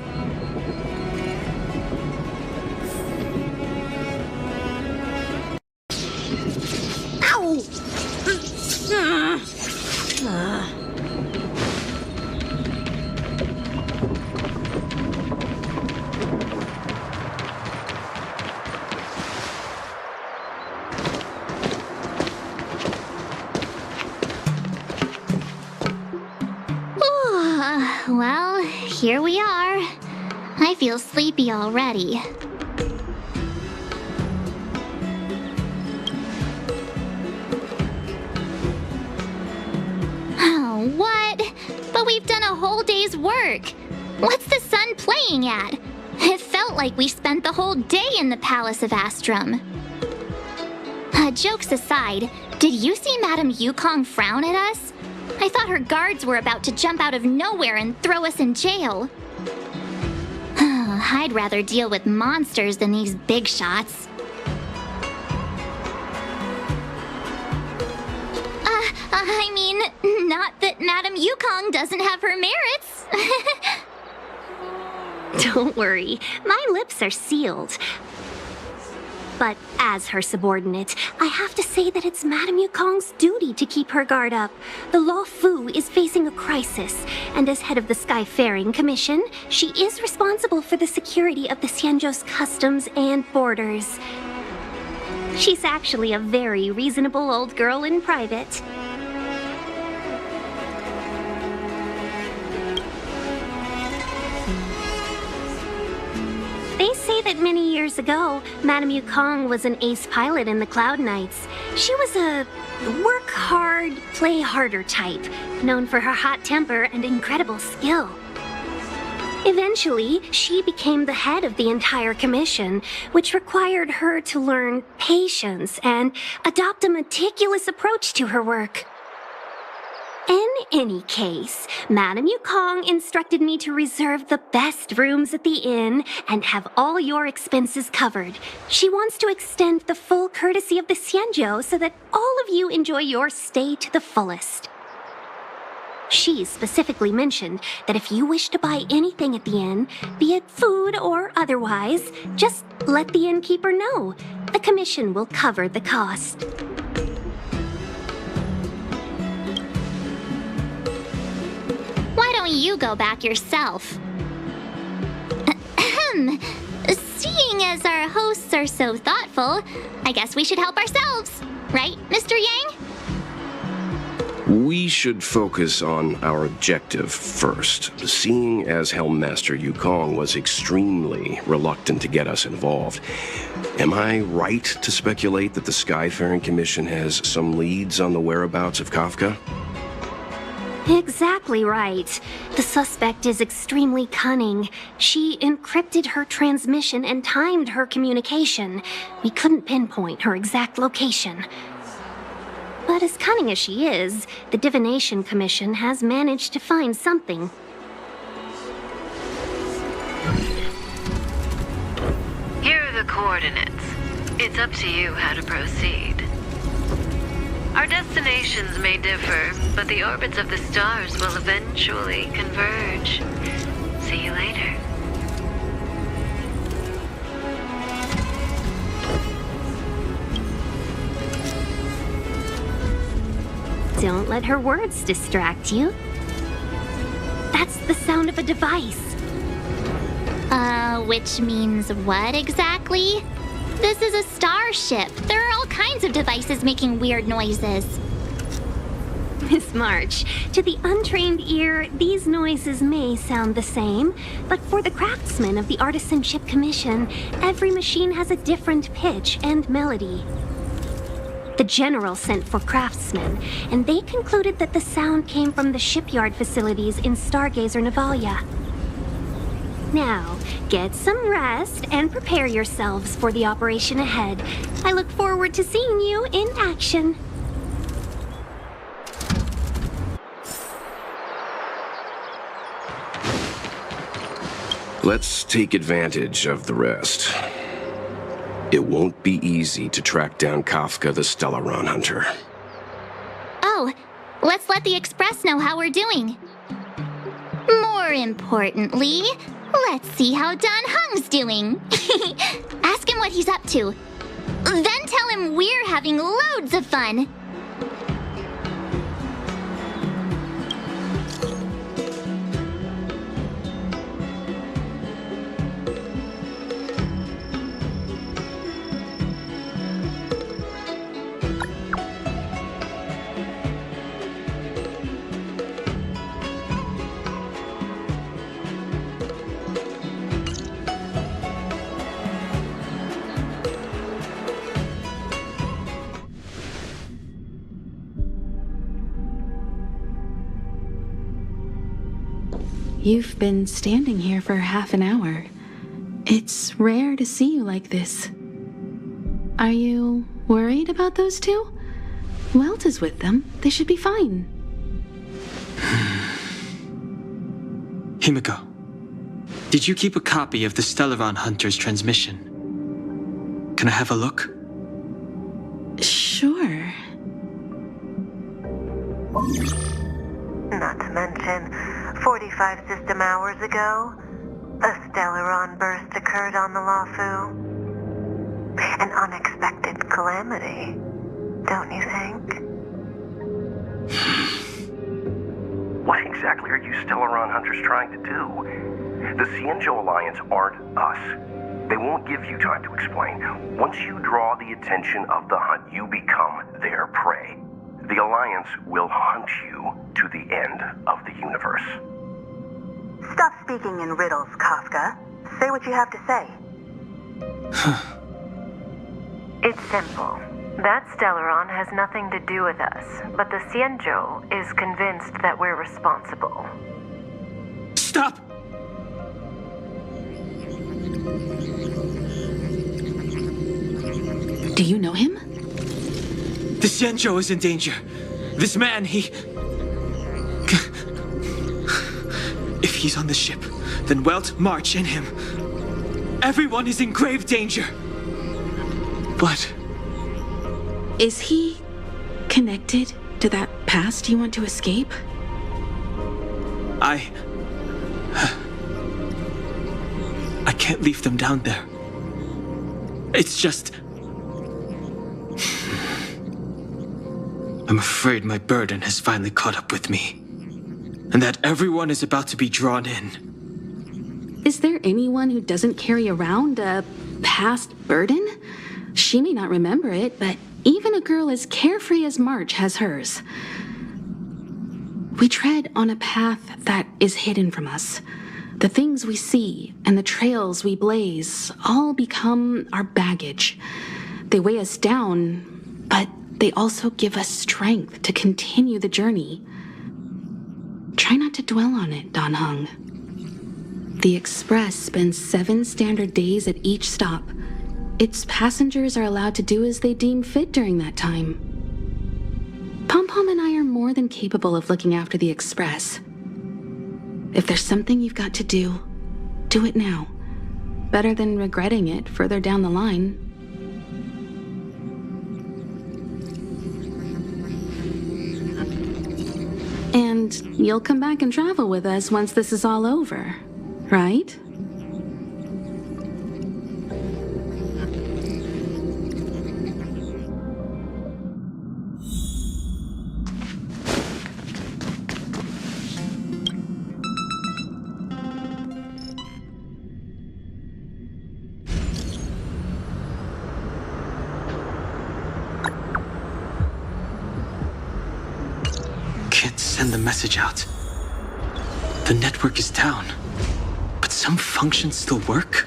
Well, here we are. I feel sleepy already. Oh, what? But we've done a whole day's work. What's the sun playing at? It felt like we spent the whole day in the Palace of Astrum. Jokes aside, did you see Madame Yukong frown at us? I thought her guards were about to jump out of nowhere and throw us in jail. I'd rather deal with monsters than these big shots. I mean, not that Madame Yukong doesn't have her merits. Don't worry, my lips are sealed. But as her subordinate, I have to say that it's Madame Yukong's duty to keep her guard up. The Law Fu is facing a crisis, and as head of the Skyfaring Commission, she is responsible for the security of the Xianzhou's customs and borders. She's actually a very reasonable old girl in private. They say that many years ago, Madame Yukong was an ace pilot in the Cloud Knights. She was a work hard, play harder type, known for her hot temper and incredible skill. Eventually, she became the head of the entire commission, which required her to learn patience and adopt a meticulous approach to her work. In any case, Madame Yukong instructed me to reserve the best rooms at the inn and have all your expenses covered. She wants to extend the full courtesy of the Xianzhou so that all of you enjoy your stay to the fullest. She specifically mentioned that if you wish to buy anything at the inn, be it food or otherwise, just let the innkeeper know. The commission will cover the cost. Why don't you go back yourself? Seeing as our hosts are so thoughtful, I guess we should help ourselves. Right, Mr. Yang? We should focus on our objective first. Seeing as Helmmaster Yukong was extremely reluctant to get us involved, am I right to speculate that the Skyfaring Commission has some leads on the whereabouts of Kafka? Exactly right. The suspect is extremely cunning. She encrypted her transmission and timed her communication. We couldn't pinpoint her exact location. But as cunning as she is, the Divination Commission has managed to find something. Here are the coordinates. It's up to you how to proceed. Our destinations may differ, but the orbits of the stars will eventually converge. See you later. Don't let her words distract you. That's the sound of a device. Which means what exactly? This is a starship. There are all kinds of devices making weird noises. Miss March, to the untrained ear, these noises may sound the same, but for the craftsmen of the Artisanship Commission, every machine has a different pitch and melody. The General sent for craftsmen, and they concluded that the sound came from the shipyard facilities in Stargazer Navalia. Now, get some rest and prepare yourselves for the operation ahead. I look forward to seeing you in action. Let's take advantage of the rest. It won't be easy to track down Kafka the Stellaron Hunter. Oh, let's let the Express know how we're doing. More importantly, let's see how Don Hung's doing. Ask him what he's up to. Then tell him we're having loads of fun. You've been standing here for half an hour. It's rare to see you like this. Are you worried about those two? Welt is with them. They should be fine. Himiko, did you keep a copy of the Stellaron Hunter's transmission? Can I have a look? Sure. Not to mention, 45 system hours ago, a Stellaron burst occurred on the Lawfu. An unexpected calamity, don't you think? What exactly are you Stellaron Hunters trying to do? The Cienjo Alliance aren't us. They won't give you time to explain. Once you draw the attention of the hunt, you become their prey. The Alliance will hunt you to the end of the universe. Stop speaking in riddles, Kafka. Say what you have to say. It's simple. That Stellaron has nothing to do with us, but the Cienjo is convinced that we're responsible. Stop! Do you know him? The Cienjo is in danger. This man, If he's on the ship, then Welt, March, and him. Everyone is in grave danger. But... Is he connected to that past you want to escape? I can't leave them down there. It's just... I'm afraid my burden has finally caught up with me. And that everyone is about to be drawn in. Is there anyone who doesn't carry around a past burden? She may not remember it, but even a girl as carefree as March has hers. We tread on a path that is hidden from us. The things we see and the trails we blaze all become our baggage. They weigh us down, but they also give us strength to continue the journey. Try not to dwell on it, Don Hung. The Express spends 7 standard days at each stop. Its passengers are allowed to do as they deem fit during that time. Pom-Pom and I are more than capable of looking after the Express. If there's something you've got to do, do it now. Better than regretting it further down the line. And you'll come back and travel with us once this is all over, right? Send the message out. The network is down, but some functions still work.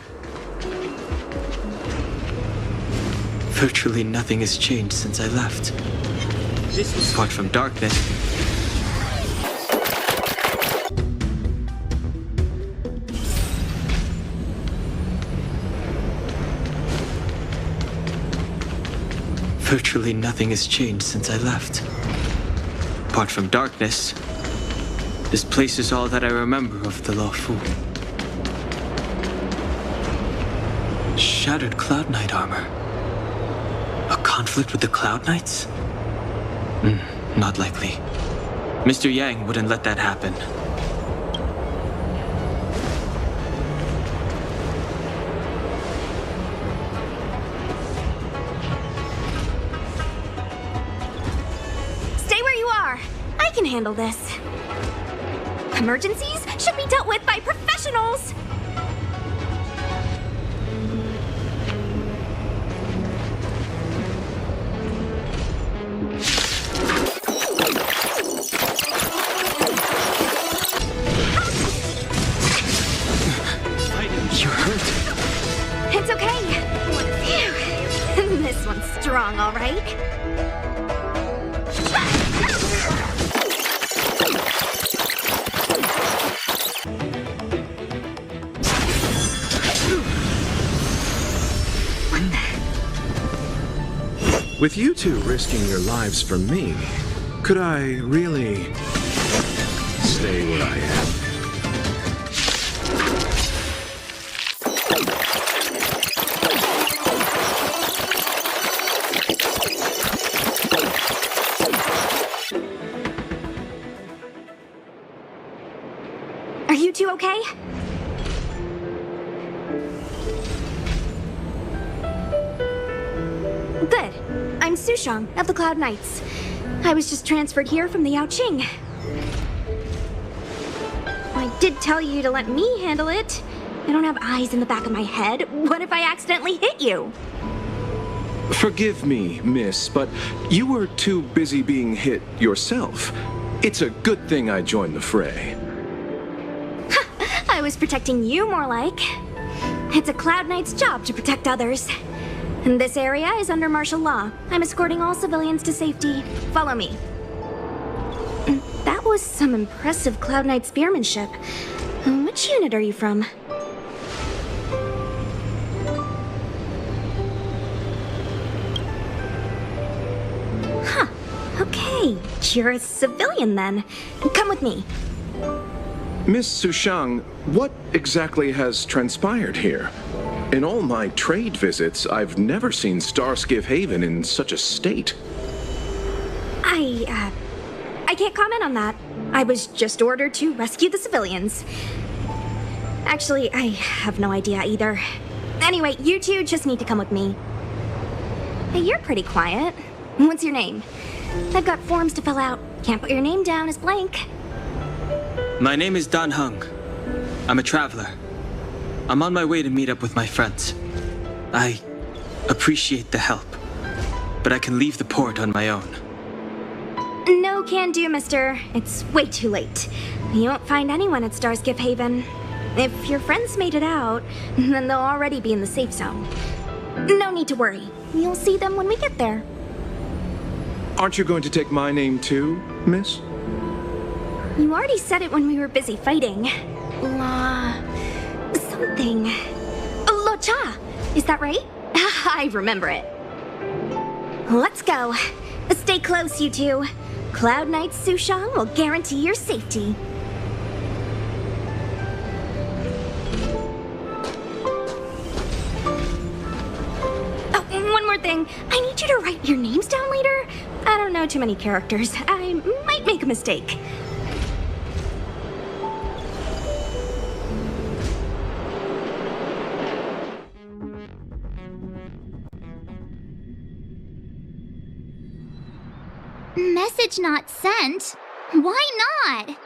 Virtually nothing has changed since I left. Apart from darkness. Virtually nothing has changed since I left. Apart from darkness, this place is all that I remember of the Luofu. Shattered Cloud Knight armor. A conflict with the Cloud Knights? Not likely. Mr. Yang wouldn't let that happen. Stay where you are. I can handle this. Emergencies should be dealt with by professionals. You're hurt. It's okay. Phew. This one's strong, all right? With you two risking your lives for me, could I really stay where I am? Are you two okay? Good. I'm Sushang of the Cloud Knights. I was just transferred here from the Yaoqing. I did tell you to let me handle it. I don't have eyes in the back of my head. What if I accidentally hit you? Forgive me, miss, but you were too busy being hit yourself. It's a good thing I joined the fray. I was protecting you more like. It's a Cloud Knight's job to protect others. And this area is under martial law. I'm escorting all civilians to safety. Follow me. That was some impressive Cloud Knight spearmanship. Which unit are you from? Huh. Okay. You're a civilian then. Come with me. Miss Sushang, what exactly has transpired here? In all my trade visits, I've never seen Starskiff Haven in such a state. I can't comment on that. I was just ordered to rescue the civilians. Actually, I have no idea either. Anyway, you two just need to come with me. Hey, you're pretty quiet. What's your name? I've got forms to fill out. Can't put your name down as blank. My name is Dan Hung. I'm a traveler. I'm on my way to meet up with my friends. I appreciate the help, but I can leave the port on my own. No can do, mister. It's way too late. You won't find anyone at Starskiff Haven. If your friends made it out, then they'll already be in the safe zone. No need to worry. You'll see them when we get there. Aren't you going to take my name too, miss? You already said it when we were busy fighting. Something. Lo Cha! Is that right? I remember it. Let's go. Stay close, you two. Cloud Knight Sushang will guarantee your safety. Oh, one more thing. I need you to write your names down later. I don't know too many characters. I might make a mistake. Message not sent? Why not?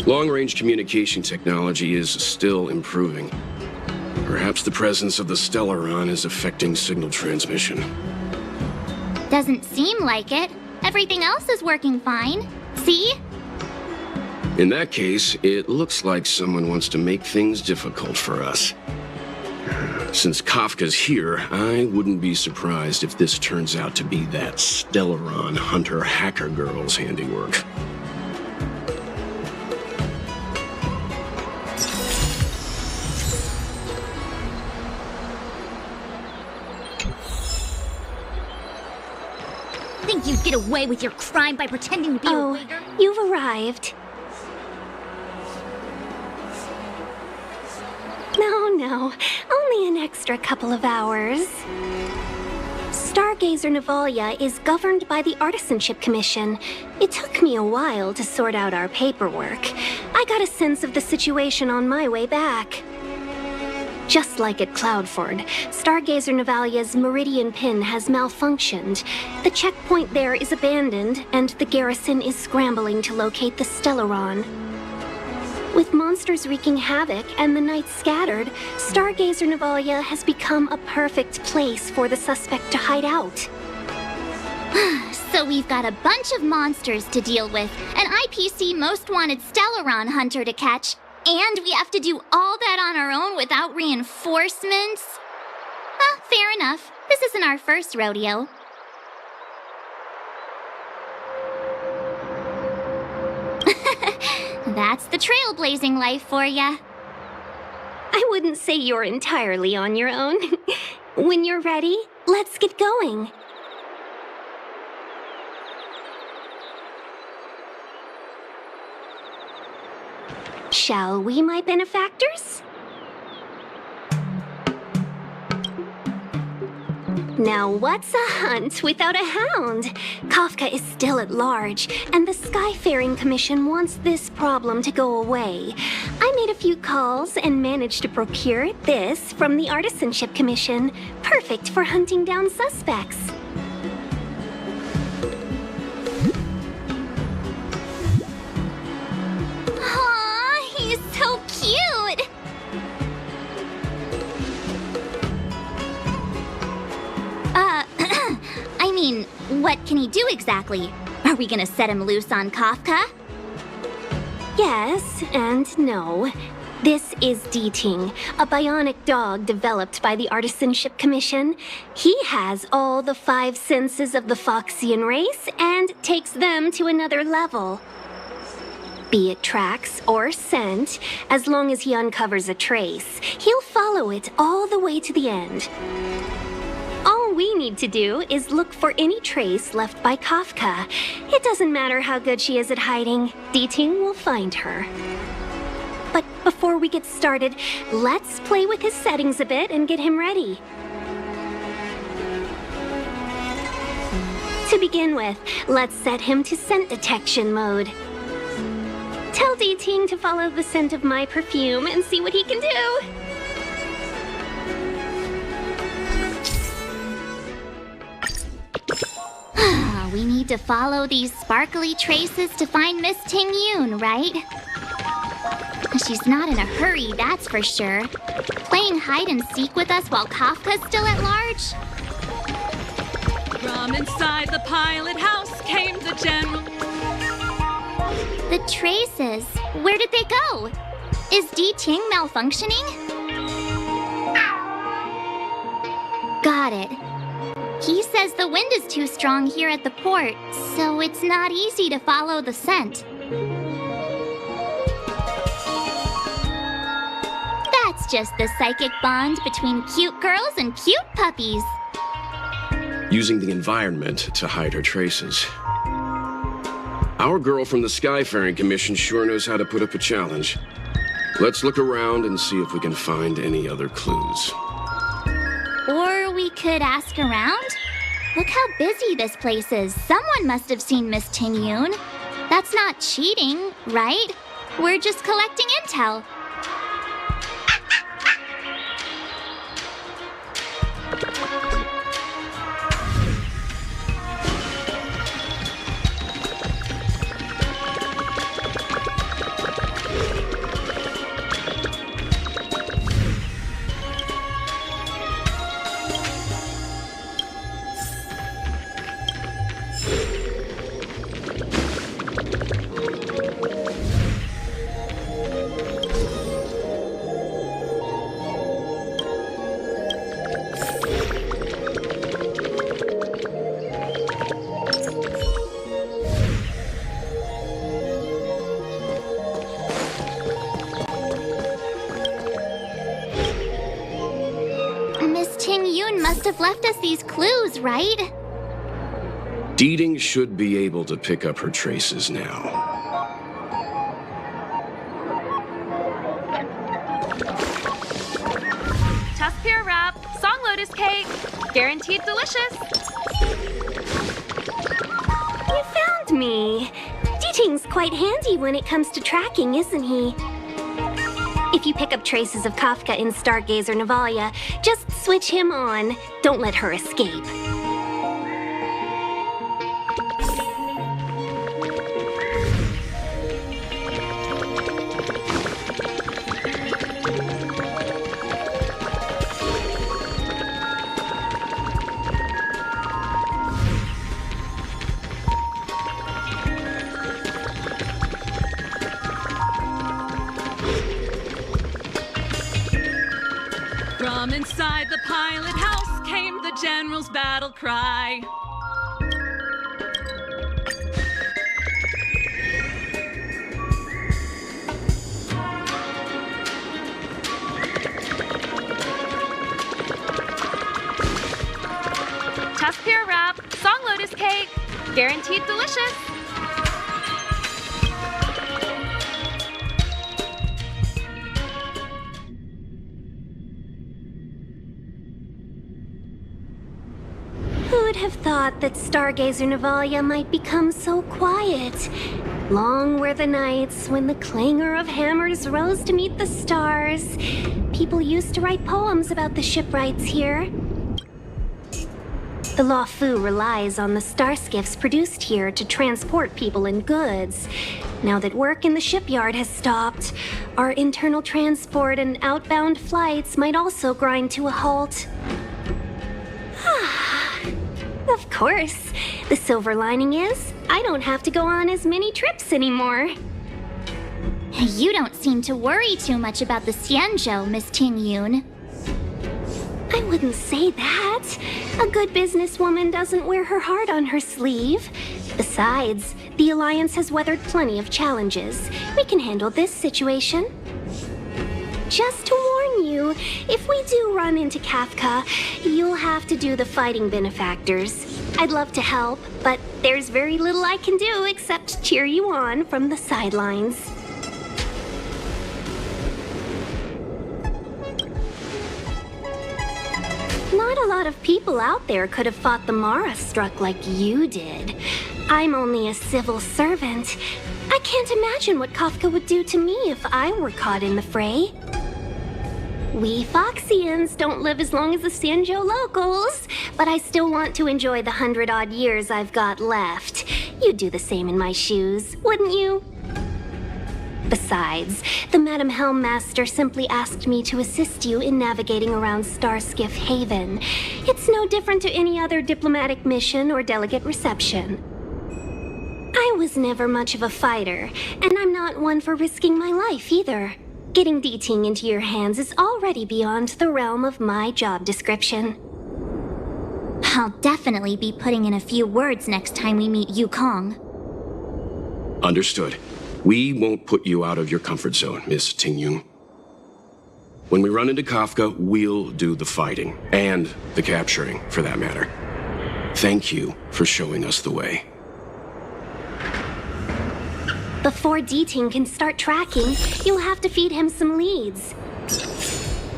Long-range communication technology is still improving. Perhaps the presence of the Stellaron is affecting signal transmission. Doesn't seem like it. Everything else is working fine. See? In that case, it looks like someone wants to make things difficult for us. Since Kafka's here, I wouldn't be surprised if this turns out to be that Stellaron Hunter hacker girl's handiwork. Think you'd get away with your crime by pretending to be a waiter? You've arrived. No, only an extra couple of hours. Stargazer Navalia is governed by the Artisanship Commission. It took me a while to sort out our paperwork. I got a sense of the situation on my way back. Just like at Cloudford, Stargazer Navalia's Meridian Pin has malfunctioned. The checkpoint there is abandoned, and the garrison is scrambling to locate the Stellaron. With monsters wreaking havoc and the night scattered, Stargazer Navalia has become a perfect place for the suspect to hide out. So we've got a bunch of monsters to deal with, an IPC Most Wanted Stellaron hunter to catch, and we have to do all that on our own without reinforcements? Fair enough. This isn't our first rodeo. That's the trailblazing life for ya. I wouldn't say you're entirely on your own. When you're ready, let's get going. Shall we, my benefactors? Now what's a hunt without a hound? Kafka is still at large, and the Skyfaring Commission wants this problem to go away. I made a few calls and managed to procure this from the Artisanship Commission. Perfect for hunting down suspects. Aw, he's so cute! I mean, what can he do exactly? Are we gonna set him loose on Kafka? Yes and no. This is D-Ting, a bionic dog developed by the Artisanship Commission. He has all the 5 senses of the Foxian race and takes them to another level. Be it tracks or scent, as long as he uncovers a trace, he'll follow it all the way to the end. All we need to do is look for any trace left by Kafka. It doesn't matter how good she is at hiding, D-Ting will find her. But before we get started, let's play with his settings a bit and get him ready. To begin with, let's set him to scent detection mode. Tell D-Ting to follow the scent of my perfume and see what he can do. We need to follow these sparkly traces to find Miss Ting Yoon, right? She's not in a hurry, that's for sure. Playing hide and seek with us while Kafka's still at large? From inside the pilot house came the general. The traces, where did they go? Is D-Ting malfunctioning? Got it. He says the wind is too strong here at the port, so it's not easy to follow the scent. That's just the psychic bond between cute girls and cute puppies. Using the environment to hide her traces. Our girl from the Skyfaring Commission sure knows how to put up a challenge. Let's look around and see if we can find any other clues. Or we could ask around? Look how busy this place is. Someone must have seen Miss Ting Yoon. That's not cheating, right? We're just collecting intel. have left us these clues, right? Deeding should be able to pick up her traces now. Tusk pear wrap, song lotus cake, guaranteed delicious. You found me. Deeting's quite handy when it comes to tracking, isn't he? If you pick up traces of Kafka in Stargazer Navalia, just switch him on. Don't let her escape. From inside the pilot house came the general's battle cry. Tusk pear wrap, song lotus cake, guaranteed delicious. Who'd have thought that Stargazer Navalia might become so quiet? Long were the nights when the clangor of hammers rose to meet the stars. People used to write poems about the shipwrights here. The Law Fu relies on the starskiffs produced here to transport people and goods. Now that work in the shipyard has stopped, our internal transport and outbound flights might also grind to a halt. Of course. The silver lining is, I don't have to go on as many trips anymore. You don't seem to worry too much about the Xianzhou, Miss Ting Yun. I wouldn't say that. A good businesswoman doesn't wear her heart on her sleeve. Besides, the Alliance has weathered plenty of challenges. We can handle this situation. Just to warn you, if we do run into Kafka, you'll have to do the fighting benefactors. I'd love to help, but there's very little I can do except cheer you on from the sidelines. Not a lot of people out there could have fought the Mara struck like you did. I'm only a civil servant. I can't imagine what Kafka would do to me if I were caught in the fray. We Foxians don't live as long as the Xianzhou locals, but I still want to enjoy the 100-odd years I've got left. You'd do the same in my shoes, wouldn't you? Besides, the Madam Helmmaster simply asked me to assist you in navigating around Starskiff Haven. It's no different to any other diplomatic mission or delegate reception. I was never much of a fighter, and I'm not one for risking my life either. Getting Deeting into your hands is already beyond the realm of my job description. I'll definitely be putting in a few words next time we meet Yukong. Understood. We won't put you out of your comfort zone, Miss Tingyun. When we run into Kafka, we'll do the fighting, and the capturing, for that matter. Thank you for showing us the way. Before Deeting can start tracking, you'll have to feed him some leads.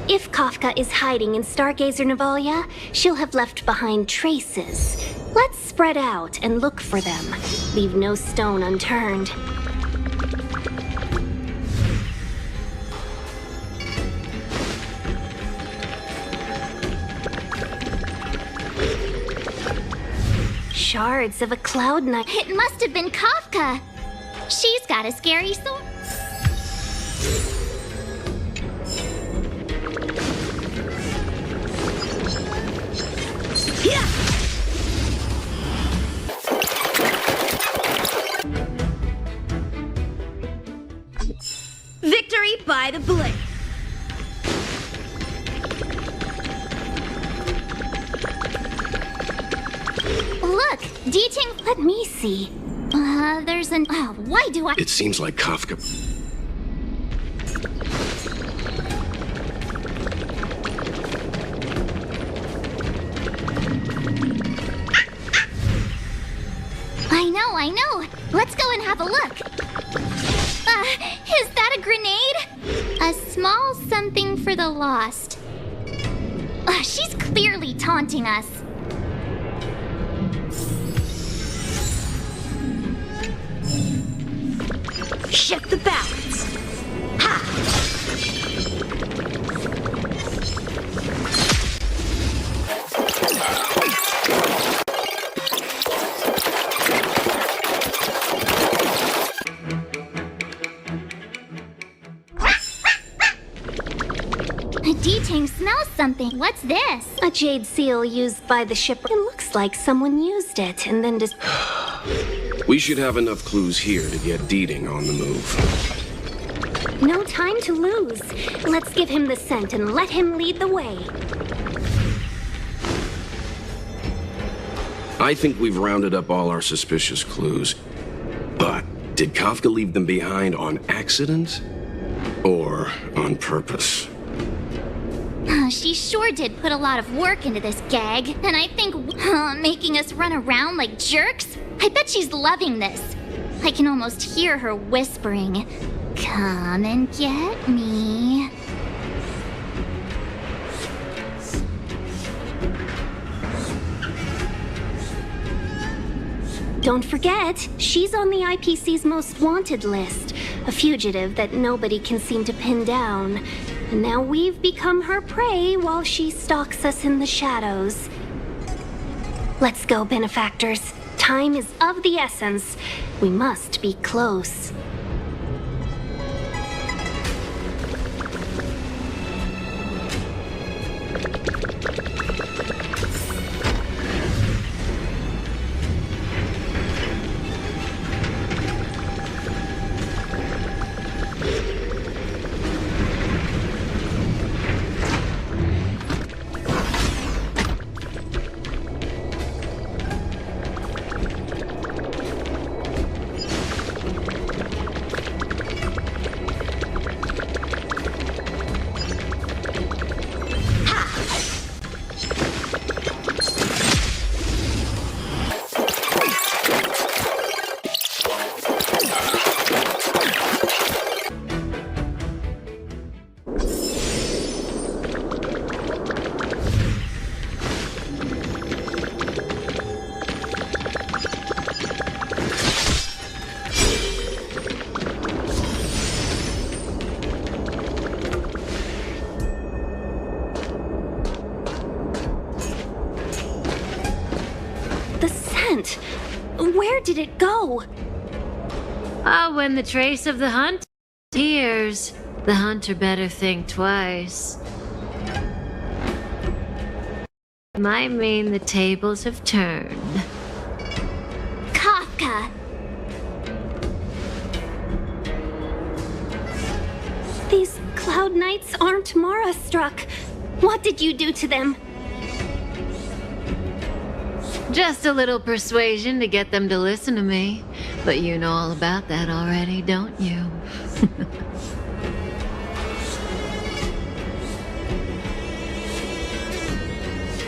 If Kafka is hiding in Stargazer Navalia, she'll have left behind traces. Let's spread out and look for them. Leave no stone unturned. Shards of a cloud knight. It must have been Kafka. She's got a scary sword. Victory by the blade. Look, Deeting. Let me see. There's an. Why do I? It seems like Kafka. I know. Let's go and have a look. Is that a grenade? A small something for the lost. She's clearly taunting us. Shift the balance. Ha! D-Tang smells something. What's this? A jade seal used by the shipwreck. It looks like someone used it and then just... We should have enough clues here to get Deeding on the move. No time to lose. Let's give him the scent and let him lead the way. I think we've rounded up all our suspicious clues. But did Kafka leave them behind on accident? Or on purpose? She sure did put a lot of work into this gag, and I think making us run around like jerks? I bet she's loving this. I can almost hear her whispering, "Come and get me." Don't forget, she's on the IPC's most wanted list, a fugitive that nobody can seem to pin down. And now we've become her prey while she stalks us in the shadows. Let's go, benefactors. Time is of the essence. We must be close. Where did it go? When the trace of the hunt appears, the hunter better think twice. Might mean the tables have turned. Kafka! These Cloud Knights aren't Mara-struck. What did you do to them? Just a little persuasion to get them to listen to me. But you know all about that already, don't you?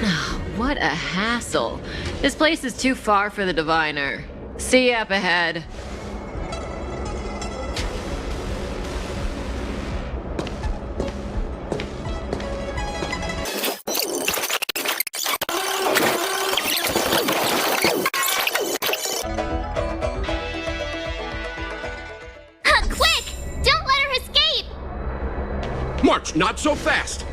Oh, what a hassle. This place is too far for the diviner. See you up ahead. Not so fast!